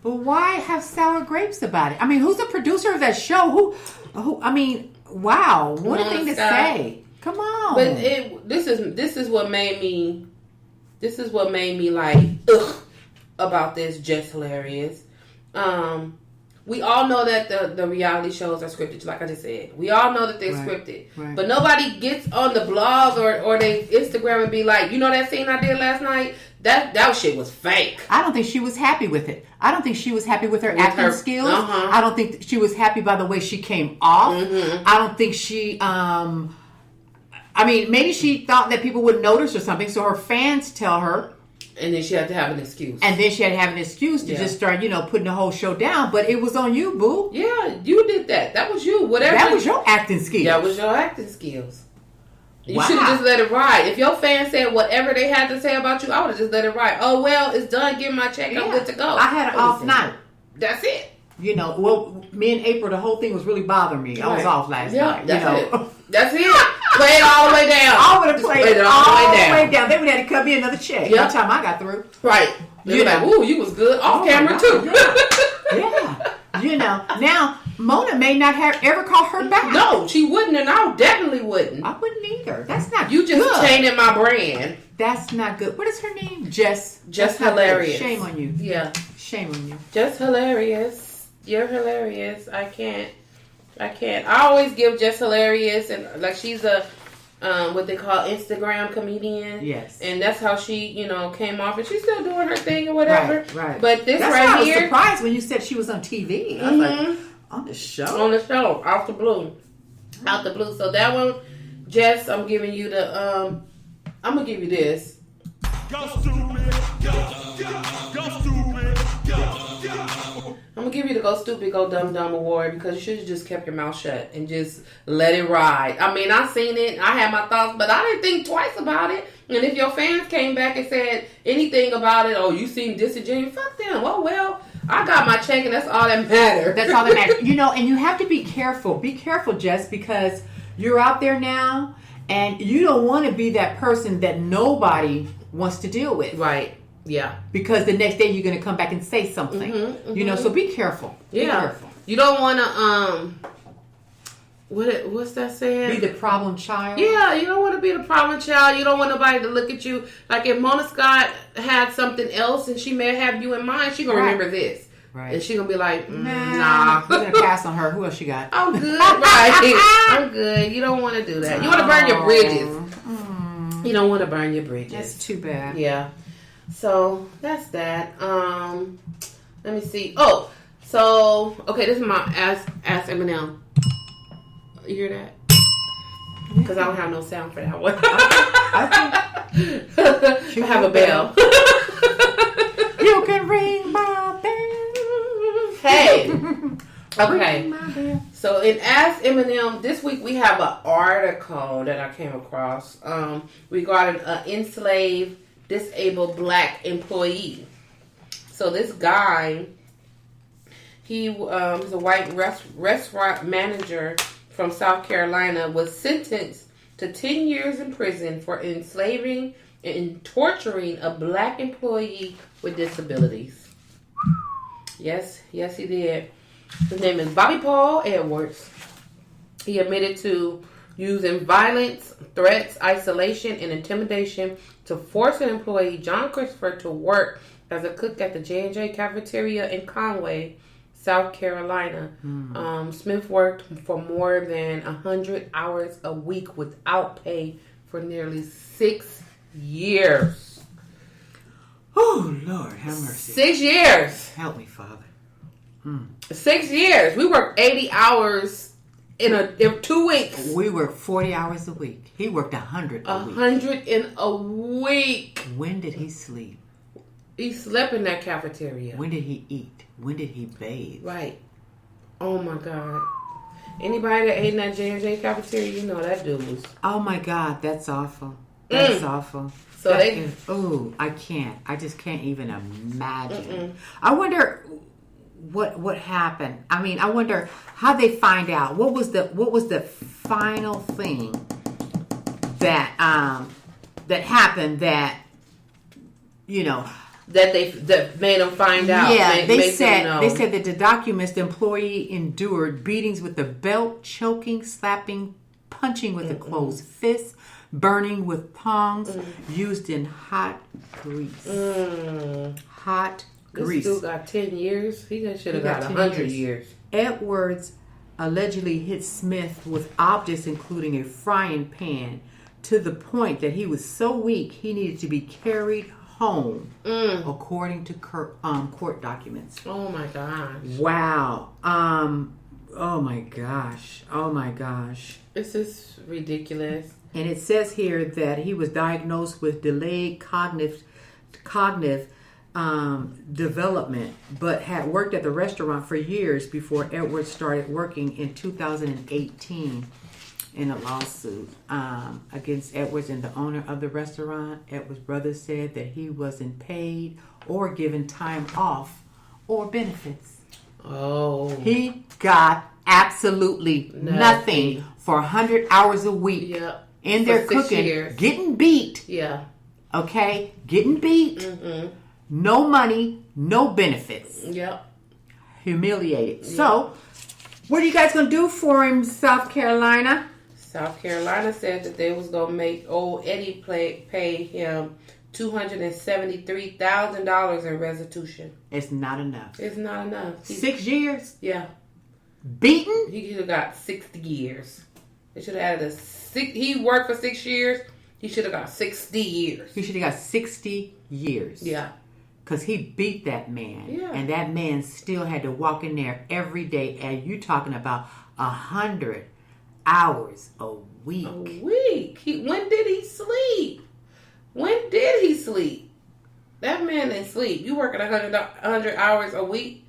But why have sour grapes about it? I mean, who's the producer of that show? Who? I mean, wow, what a thing to say. Come on. But this is what made me like ugh about this. Just hilarious. We all know that the reality shows are scripted, like I just said. We all know that they're scripted. Right. But nobody gets on the blogs or they Instagram and be like, you know that scene I did last night? That shit was fake. I don't think she was happy with it. I don't think she was happy with her acting skills. I don't think she was happy by the way she came off. Mm-hmm. I don't think she... I mean, maybe she thought that people would notice or something, so her fans tell her. And then she had to have an excuse. To just start, putting the whole show down. But it was on you, boo. Yeah, you did that. That was you. Whatever. That was your acting skills. That was your acting skills. You should have just let it ride. If your fans said whatever they had to say about you, I would have just let it ride. Oh, well, it's done. Give my check. I'm good to go. I had an off night. That's it. Well, me and April, the whole thing was really bothering me. Right. I was off last night. That's it. Play it all the way down. I would have played it all the way down. They would have to cut me another check by the time I got through. Right. You're like, ooh, you was good off camera too. Yeah. Now, Mona may not have ever called her back. No, she wouldn't, and I definitely wouldn't. I wouldn't either. That's not you good. You just tainted my brand. That's not good. What is her name? Jess. Just hilarious. Shame on you. Yeah. Shame on you. Just hilarious. You're hilarious. I can't. I always give Jess hilarious, and like she's a what they call Instagram comedian. Yes. And that's how she, came off, and she's still doing her thing or whatever. Right. But this that's right why here, I was surprised when you said she was on TV. I was like, on the show, out the blue. So that one, Jess, I'm giving you the I'm gonna give you this. Go stupid. Go stupid. I'm gonna give you the Go Stupid, Go Dumb Dumb award because you should have just kept your mouth shut and just let it ride. I mean, I seen it, I had my thoughts, but I didn't think twice about it. And if your fans came back and said anything about it, you seem disingenuous, fuck them. Oh, well, I got my check and that's all that matters. That's all that matters. And you have to be careful. Be careful, Jess, because you're out there now and you don't want to be that person that nobody wants to deal with. Right. Yeah. Because the next day you're going to come back and say something. So be careful. Be careful. You don't want to, what's that saying? Be the problem child. Yeah, you don't want to be the problem child. You don't want nobody to look at you. Like if Mona Scott had something else and she may have you in mind, she going to remember this. Right. And she going to be like, nah. We're going to pass on her. Who else she got? I'm good. Right. I'm good. You don't want to do that. You want to burn your bridges. You don't want to burn your bridges. That's too bad. Yeah. So that's that. Let me see. Oh, so okay, this is my Ask Eminem. You hear that? Because I don't have no sound for that one. I have a bell. You can ring my bell. Hey. Okay. So in Ask Eminem, this week we have an article that I came across regarding an enslaved disabled black employee. So this guy, he was a white restaurant manager from South Carolina, was sentenced to 10 years in prison for enslaving and torturing a black employee with disabilities. Yes, he did. His name is Bobby Paul Edwards. He admitted to using violence, threats, isolation, and intimidation to force an employee, John Christopher, to work as a cook at the J&J cafeteria in Conway, South Carolina. Smith worked for more than 100 hours a week without pay for nearly 6 years. Oh, Lord, have mercy. 6 years. Help me, Father. 6 years. We worked 80 hours in 2 weeks. We worked 40 hours a week. He worked 100 a week. 100 in a week. When did he sleep? He slept in that cafeteria. When did he eat? When did he bathe? Right. Oh my God. Anybody that ate in that J&J cafeteria, you know that dude was. Oh my God, that's awful. That's awful. So I can't. I just can't even imagine. I wonder what happened. I mean, I wonder how they find out. What was the final thing that that happened that that made them find out. Yeah, they said that the documents, the employee endured beatings with the belt, choking, slapping, punching with a closed fist, burning with tongs, used in hot grease. Hot grease. This dude got 10 years. He should have got 100 years. Edwards allegedly hit Smith with objects including a frying pan to the point that he was so weak he needed to be carried home, according to court documents. Oh my gosh! Wow. Oh my gosh. Oh my gosh. This is ridiculous. And it says here that he was diagnosed with delayed cognitive development, but had worked at the restaurant for years before Edwards started working in 2018. In a lawsuit against Edwards and the owner of the restaurant, Edwards' brother said that he wasn't paid or given time off or benefits. Oh. He got absolutely nothing for 100 hours a week in there cooking, getting beat. Yeah. Okay? Getting beat. No money, no benefits. Yep. Humiliated. Yep. So, what are you guys going to do for him, South Carolina? South Carolina said that they was going to make old Eddie pay him $273,000 in restitution. It's not enough. It's not enough. 6 years? Yeah. Beaten? He should have got 60 years. They should have added he worked for 6 years. He should have got 60 years. He should have got 60 years. Yeah. Because he beat that man. Yeah. And that man still had to walk in there every day. And you talking about 100 hours a week. A week. When did he sleep? When did he sleep? That man didn't sleep. You working 100 hours a week.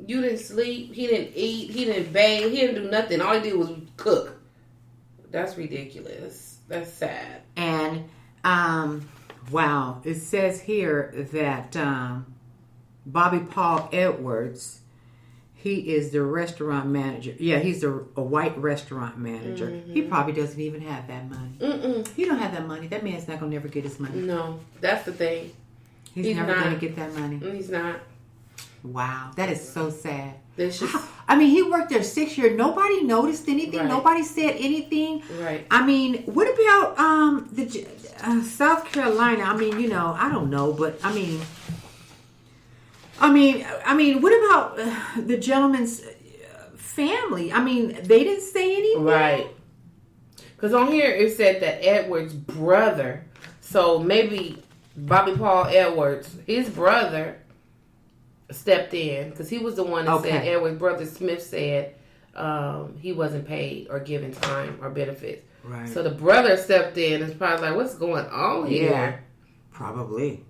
You didn't sleep. He didn't eat. He didn't bathe. He didn't do nothing. All he did was cook. That's ridiculous. That's sad. And, wow. It says here that Bobby Paul Edwards, he is the restaurant manager. Yeah, he's a white restaurant manager. He probably doesn't even have that money. He don't have that money. That man's not going to never get his money. No, that's the thing. He's never going to get that money. He's not. Wow, that is so sad. I mean, he worked there 6 years. Nobody noticed anything. Right. Nobody said anything. Right. I mean, what about the South Carolina? I mean, I don't know, but I mean, what about the gentleman's family? I mean, they didn't say anything. Right. Because on here it said that Edwards' brother, so maybe Bobby Paul Edwards, his brother, stepped in because he was the one that said Edwards' brother Smith said he wasn't paid or given time or benefits. Right. So the brother stepped in and was probably like, "What's going on here?" Yeah, probably.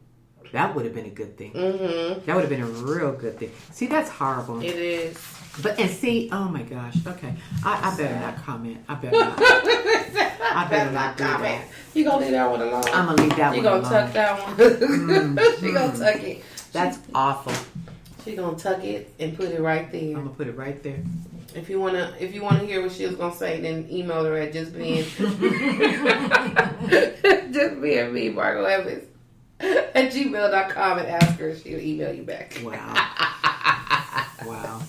That would have been a good thing. That would have been a real good thing. See, that's horrible. It is. But oh my gosh. Okay, I better not comment. I better not. I better not do that. You gonna leave that one alone? I'm gonna leave that one alone. You gonna tuck that one? She gonna tuck it. That's awful. She gonna tuck it and put it right there. I'm gonna put it right there. If you wanna hear what she was gonna say, then email her at just being me, Margot Evans at gmail.com and ask her. She'll email you back. Wow. Wow.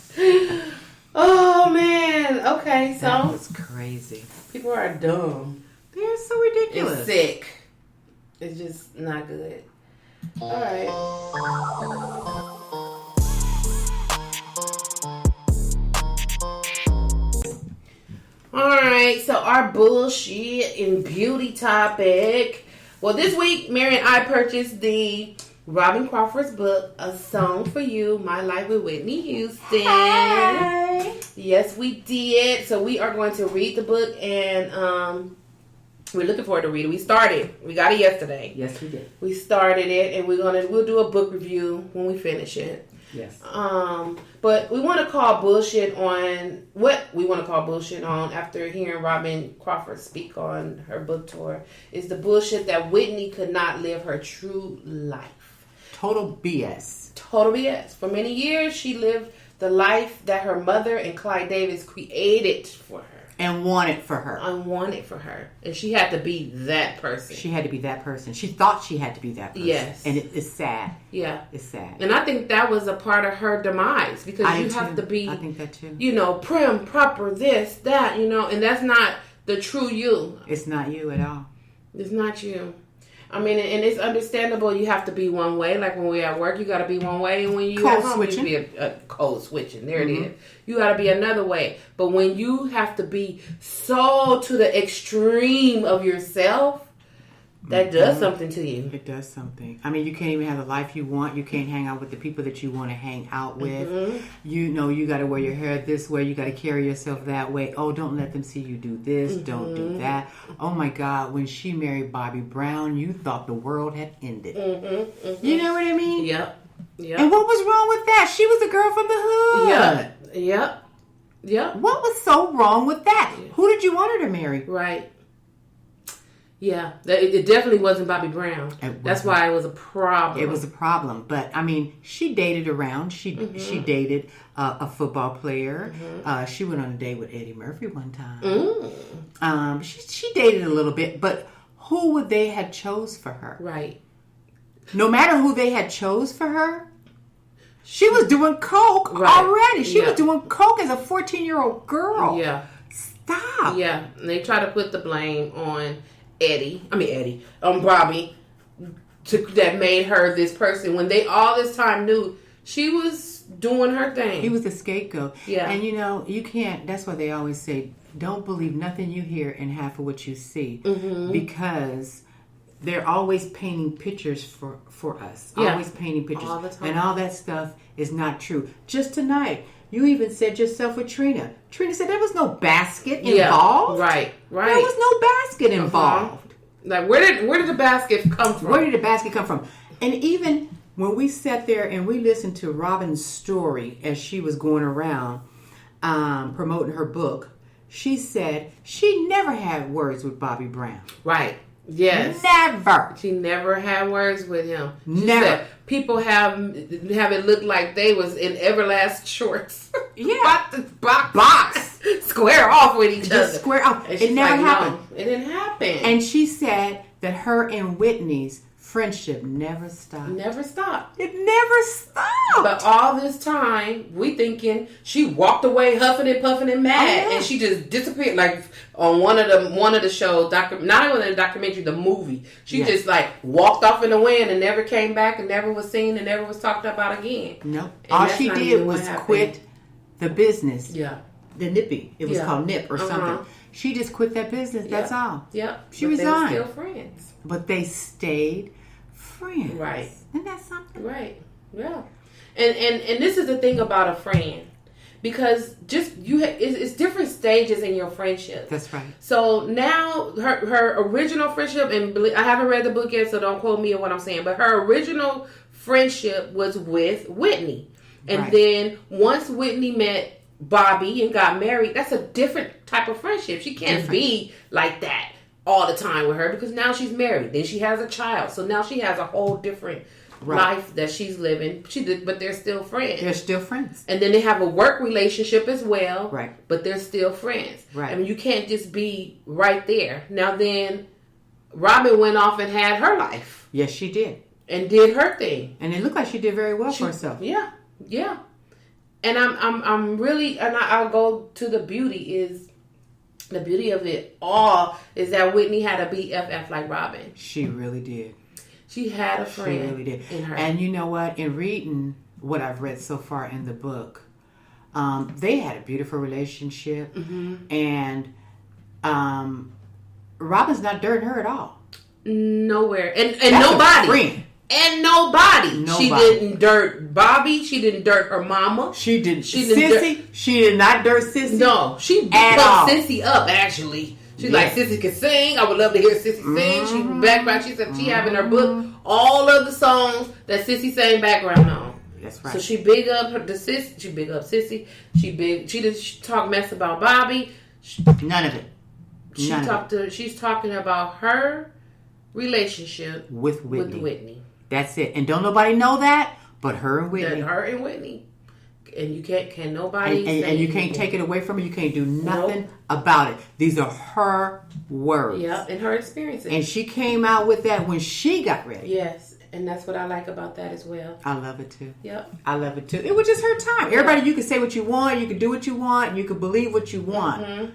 Oh man. Okay, so That was crazy. people are dumb. They're so ridiculous. It's sick. It's just not good. All right. Alright, so our bullshit and beauty topic. Well, this week, Mary and I purchased the Robin Crawford's book, A Song for You, My Life with Whitney Houston. Hey. Yes, we did. So we are going to read the book, and we're looking forward to read it. We started. We got it yesterday. Yes, we did. We started it, and we'll do a book review when we finish it. Yes. But we want to call bullshit on what we want to call bullshit on after hearing Robin Crawford speak on her book tour is the bullshit that Whitney could not live her true life. Total BS. Total BS. For many years, she lived the life that her mother and Clyde Davis created for her. And wanted for her. Unwanted for her. And she had to be that person. She had to be that person. She thought she had to be that person. Yes. And it's sad. Yeah. It's sad. And I think that was a part of her demise because you have to be, I think that too. Prim, proper, this, that, and that's not the true you. It's not you at all. It's not you. I mean, and it's understandable you have to be one way. Like when we're at work, you got to be one way. And when you Code at home, switching. you be a code switching. There it is. You got to be another way. But when you have to be so to the extreme of yourself, that does something to you. It does something. I mean, you can't even have the life you want. You can't hang out with the people that you want to hang out with. You got to wear your hair this way. You got to carry yourself that way. Oh, don't let them see you do this. Don't do that. Oh, my God. When she married Bobby Brown, you thought the world had ended. You know what I mean? Yep. And what was wrong with that? She was a girl from the hood. Yep. What was so wrong with that? Who did you want her to marry? Right. Yeah, it definitely wasn't Bobby Brown. That's why it was a problem. It was a problem. But, I mean, she dated around. She dated a football player. She went on a date with Eddie Murphy one time. She dated a little bit. But who would they have chose for her? Right. No matter who they had chose for her, she was doing coke already. She was doing coke as a 14-year-old girl. Yeah. Stop. Yeah, and they try to put the blame on Bobby, that made her this person when they all this time knew she was doing her thing. He was the scapegoat. Yeah. And you can't, that's why they always say, don't believe nothing you hear and half of what you see. Because they're always painting pictures for us. Yeah. Always painting pictures. All the time. And all that stuff is not true. Just tonight, you even said yourself with Trina. Trina said there was no basket involved. Right. There was no basket involved. Like where did the basket come from? Where did the basket come from? And even when we sat there and we listened to Robin's story as she was going around promoting her book, she said she never had words with Bobby Brown. Right. Yes. Never. She never had words with him. She Never. said people have it look like they was in Everlast shorts. Yeah. box. Square off with each other. Just square off. And It never happened. No, it didn't happen. And she said that her and Whitney's friendship never stopped. Never stopped. It never stopped. But all this time, we thinking she walked away huffing and puffing and mad, and she just disappeared. Like on one of the shows, not even the documentary, the movie. She just like walked off in the wind and never came back and never was seen and never was talked about again. No, And all that's she not did even was what happened. quit the business. Yeah. The Nippy. It was called Nip or something. She just quit that business. That's all. Yep. She But resigned. they were still friends. But they stayed friends. Right. Isn't that something? Right. Yeah. And this is the thing about a friend, because it's different stages in your friendship. That's right. So now her original friendship, and I haven't read the book yet, so don't quote me on what I'm saying, but her original friendship was with Whitney. And then once Whitney met Bobby and got married, that's a different type of friendship. She can't be like that all the time with her because now she's married. Then she has a child. So now she has a whole different life that she's living. But they're still friends. They're still friends. And then they have a work relationship as well. Right. But they're still friends. Right. I mean, you can't just be right there. Now then, Robin went off and had her life. Yes, she did. And did her thing. And it looked like she did very well for herself. Yeah. Yeah. And I'm really, and I'll go to the beauty of it all is that Whitney had a BFF like Robin. She really did. She had a friend. She really did. In her. And you know what? In reading what I've read so far in the book, they had a beautiful relationship. Mm-hmm. And Robin's not dirting her at all. Nowhere. And nobody. Friend. And nobody. She didn't dirt Bobby. She didn't dirt her mama. She didn't. Sissy. She did not dirt Sissy. No. She put Sissy up, actually. She's like, Sissy can sing. I would love to hear Sissy sing. She background. She said she have in her book all of the songs that Sissy sang background on. That's right. So she big up the Sissy. She big up Sissy. She didn't talk mess about Bobby. None of it. She's talking about her relationship with Whitney. That's it. And don't nobody know that but her and Whitney. Her and Whitney. And you can nobody and you can't take it away from her. You can't do nothing about it. These are her words. Yeah, and her experiences. And she came out with that when she got ready. Yes. And that's what I like about that as well. I love it too. Yep. I love it too. It was just her time. Everybody, you can say what you want. You can do what you want. You can believe what you want. Mm-hmm.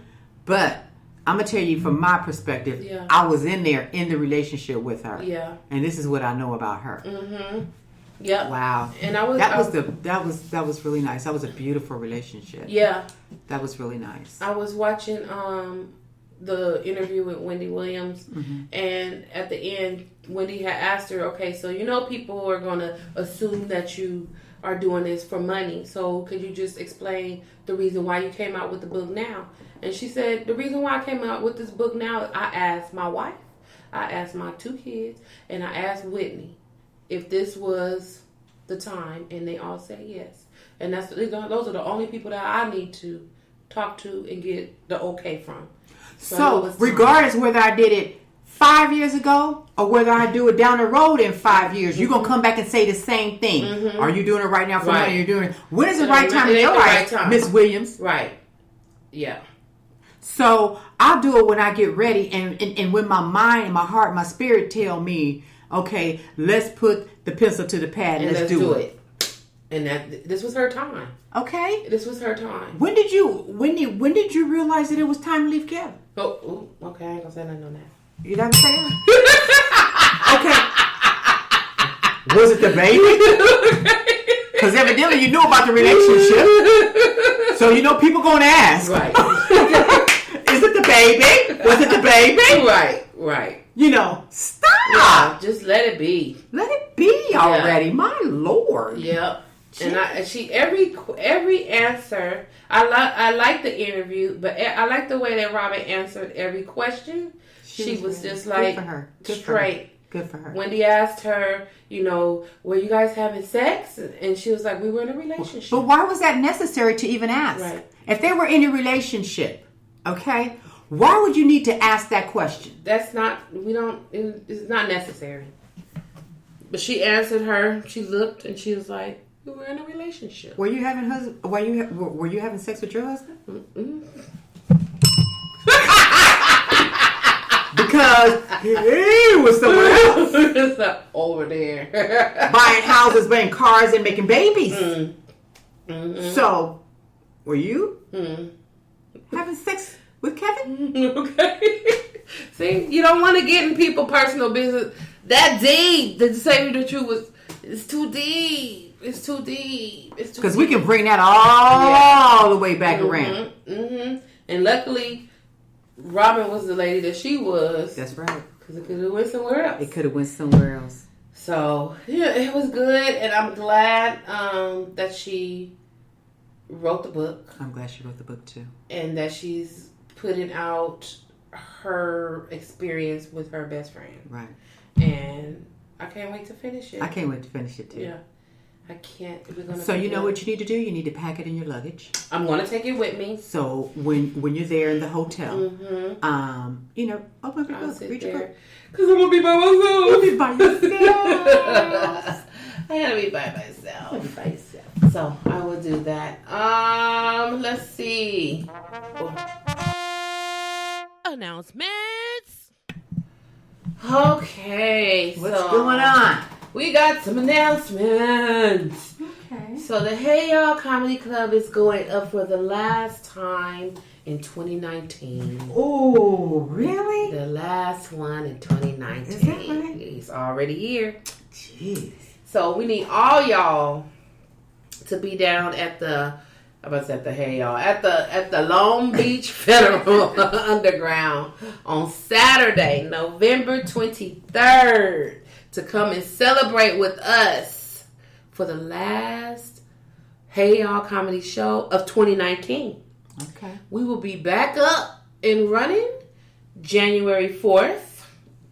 But I'm going to tell you from my perspective, I was in there in the relationship with her. Yeah. And this is what I know about her. Mm-hmm. Yep. Wow. And that was really nice. That was a beautiful relationship. Yeah. That was really nice. I was watching the interview with Wendy Williams, and at the end, Wendy had asked her, okay, so people are going to assume that you are doing this for money. So could you just explain the reason why you came out with the book now? And she said, the reason why I came out with this book now, I asked my wife, I asked my 2 kids, and I asked Whitney if this was the time, and they all said yes. And those are the only people that I need to talk to and get the okay from. So regardless whether I did it 5 years ago or whether I do it down the road in 5 years, you're going to come back and say the same thing. Mm-hmm. Are you doing it right now for money? You're doing it. When is the right time in your life, Miss Williams? Right. Yeah. So I'll do it when I get ready and when my mind and my heart and my spirit tell me, okay, let's put the pencil to the pad and let's do it. And this was her time. Okay. This was her time. When did you realize that it was time to leave Kevin? Oh, okay. I ain't gonna say nothing on that. You know what I'm saying? Okay. Was it the baby? Because evidently you knew about the relationship. So people gonna ask. Right. Is it the baby? Was it the baby? Right. Stop. Yeah, just let it be. Let it be already. My Lord. Yep. And she every answer. I like the interview, but I like the way that Robin answered every question. She was just like straight. Good for her. Wendy asked her, were you guys having sex? And she was like, we were in a relationship. But why was that necessary to even ask? Right. If they were in a relationship, okay, why would you need to ask that question? It's not necessary. But she answered her. She looked and she was like, we were in a relationship. Were you having were you having sex with your husband? Mm-mm. Because he was somewhere else. Over there. Buying houses, buying cars, and making babies. Mm-hmm. So, were you having sex with Kevin? Okay. See, you don't want to get in people's personal business. That deep, to say the truth, it's too deep. It's too deep. Because we can bring that all the way back around. Mm-hmm. And luckily, Robin was the lady that she was. That's right. Because it could have went somewhere else. It could have went somewhere else. So, yeah, it was good. And I'm glad that she wrote the book. I'm glad she wrote the book, too. And that she's putting out her experience with her best friend. Right. And I can't wait to finish it. I can't wait to finish it, too. Yeah. I can't. We're gonna. So you know what you need to do? You need to pack it in your luggage. I'm gonna take it with me. So when you're there in the hotel, you know, open up your I'll book, sit read your book. there because I'm gonna be by myself. You'll be by yourself. I gotta be by myself. You'll be by yourself. So I will do that. Let's see. Announcements. Okay, What's going on? We got some announcements. Okay. So the Hey Y'all Comedy Club is going up for the last time in 2019. Oh, really? The last one in 2019. Is that right? He's already here. Jeez. So we need all y'all to be down at the Hey Y'all at the Long Beach Federal Underground on Saturday, November 23rd, to come and celebrate with us for the last Hey Y'all comedy show of 2019. Okay. We will be back up and running January 4th,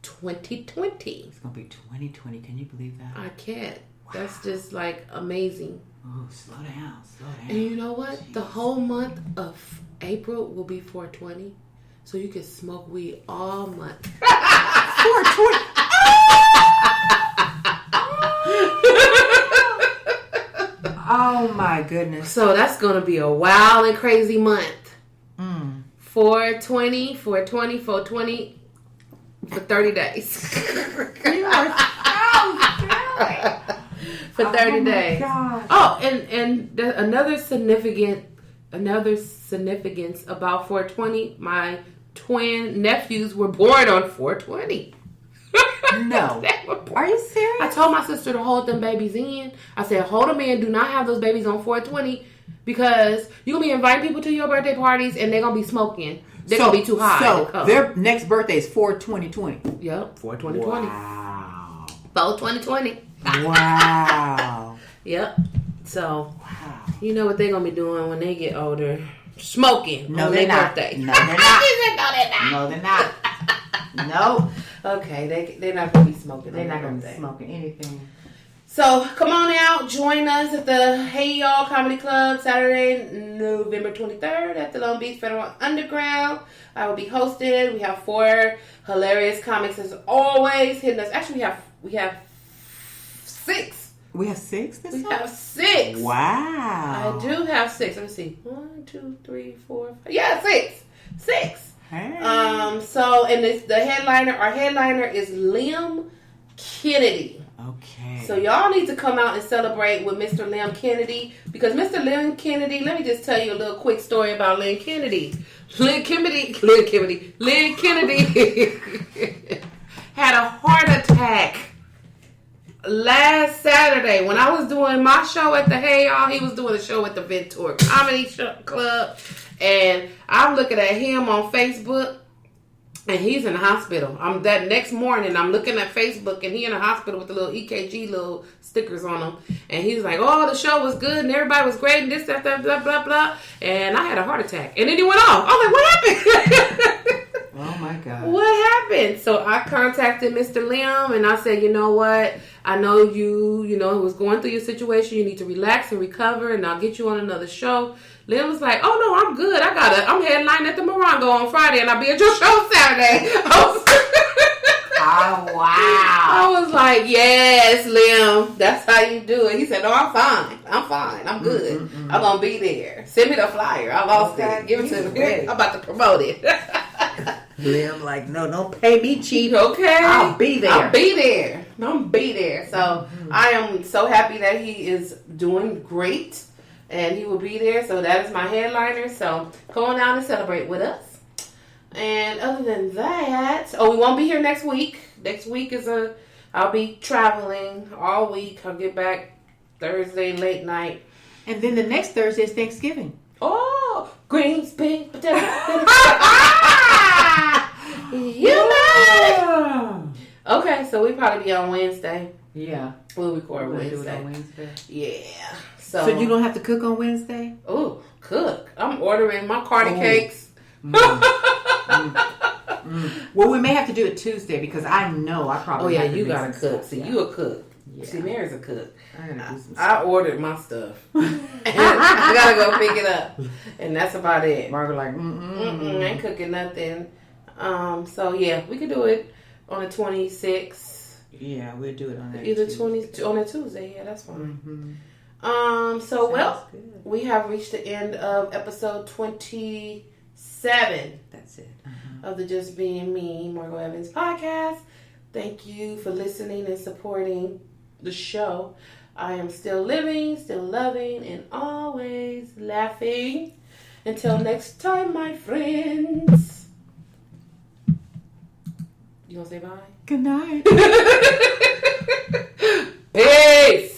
2020. It's gonna be 2020. Can you believe that? I can't. That's just like amazing. Oh, slow down, slow down. And you know what? Jeez. The whole month of April will be 420. So you can smoke weed all month. 420. Oh my goodness. So that's going to be a wild and crazy month. 420 for 30 days. You are so silly. For 30 my days. gosh. Oh, and another significance about 420, my twin nephews were born on 420. No. They were born. Are you serious? I told my sister to hold them babies in. I said, hold them in. Do not have those babies on 420 because you're going to be inviting people to your birthday parties and they're going to be smoking. They're going to be too high. So their next birthday is 4/20/20. Yep, 42020. Wow. 42020. Wow. Yep. So, Wow. you know what they're going to be doing when they get older? Smoking No, on they're their not. birthday. No, they're not. She said, no, they're not. No, they're not. No. Okay, they're not going to be smoking. They're on not their going to be birthday. smoking anything. So come on out, join us at the Hey Y'all Comedy Club Saturday, November 23rd at the Long Beach Federal Underground. I will be hosted. We have 4 hilarious comics as always hitting us. Actually, we have 6. We have 6 this We time? have 6. Wow. I do have 6. Let me see. 1, 2, 3, 4, 5. Yeah, 6. 6. Hey. So and it's the headliner. Our headliner is Liam Kennedy. Okay. So y'all need to come out and celebrate with Mr. Lynn Kennedy because Mr. Lynn Kennedy, let me just tell you a little quick story about Lynn Kennedy. Lynn Kennedy had a heart attack last Saturday when I was doing my show at the Hey Y'all. He was doing a show at the Ventura Comedy Club, and I'm looking at him on Facebook. And he's in the hospital. That next morning, I'm looking at Facebook, and he in the hospital with the little EKG little stickers on him. And he's like, "Oh, the show was good, and everybody was great, and this, that, blah, blah, blah." And I had a heart attack, and then he went off. I was like, "What happened?" Oh my God. What happened? So I contacted Mr. Lim, and I said, "You know what? I know you was going through your situation. You need to relax and recover, and I'll get you on another show." Lim was like, "Oh no, I'm good. I'm headlining at the Morongo on Friday, and I'll be at your show Saturday." Oh, wow. I was like, "Yes, Lim, that's how you do it." He said, "No, I'm fine. I'm good. I'm gonna be there. Send me the flyer. I lost it. Give it to me. I'm about to promote it." Liam, like, no, don't pay me cheap. Okay, I'll be there. I'm be there. So I am so happy that he is doing great. And he will be there. So that is my headliner. So come on out and celebrate with us. And other than that, we won't be here next week. Next week I'll be traveling all week. I'll get back Thursday late night. And then the next Thursday is Thanksgiving. Oh, greens, pink, potato. You know. Okay, so we probably be on Wednesday. Yeah. We'll record We're gonna do it Wednesday. on Wednesday. Yeah. So you don't have to cook on Wednesday? Oh, cook. I'm ordering my cardi cakes. Well, we may have to do it Tuesday because I know I probably Oh, yeah, have to you make gotta some cook. stuff. See, Yeah. you a cook. Yeah. See, Mary's a cook. I gotta do some I ordered my stuff. And I gotta go pick it up. And that's about it. Margaret like, I ain't cooking nothing. So yeah, we could do it on the 26th. Yeah, we'll do it on that. Either Tuesday. on a Tuesday. Yeah, that's fine. Mm-hmm. So good. we have reached the end of episode 27 That's it. of the Just Being Me, Margot Evans podcast. Thank you for listening and supporting the show. I am still living, still loving, and always laughing. Until next time, my friends. You gonna say bye? Good night. Peace.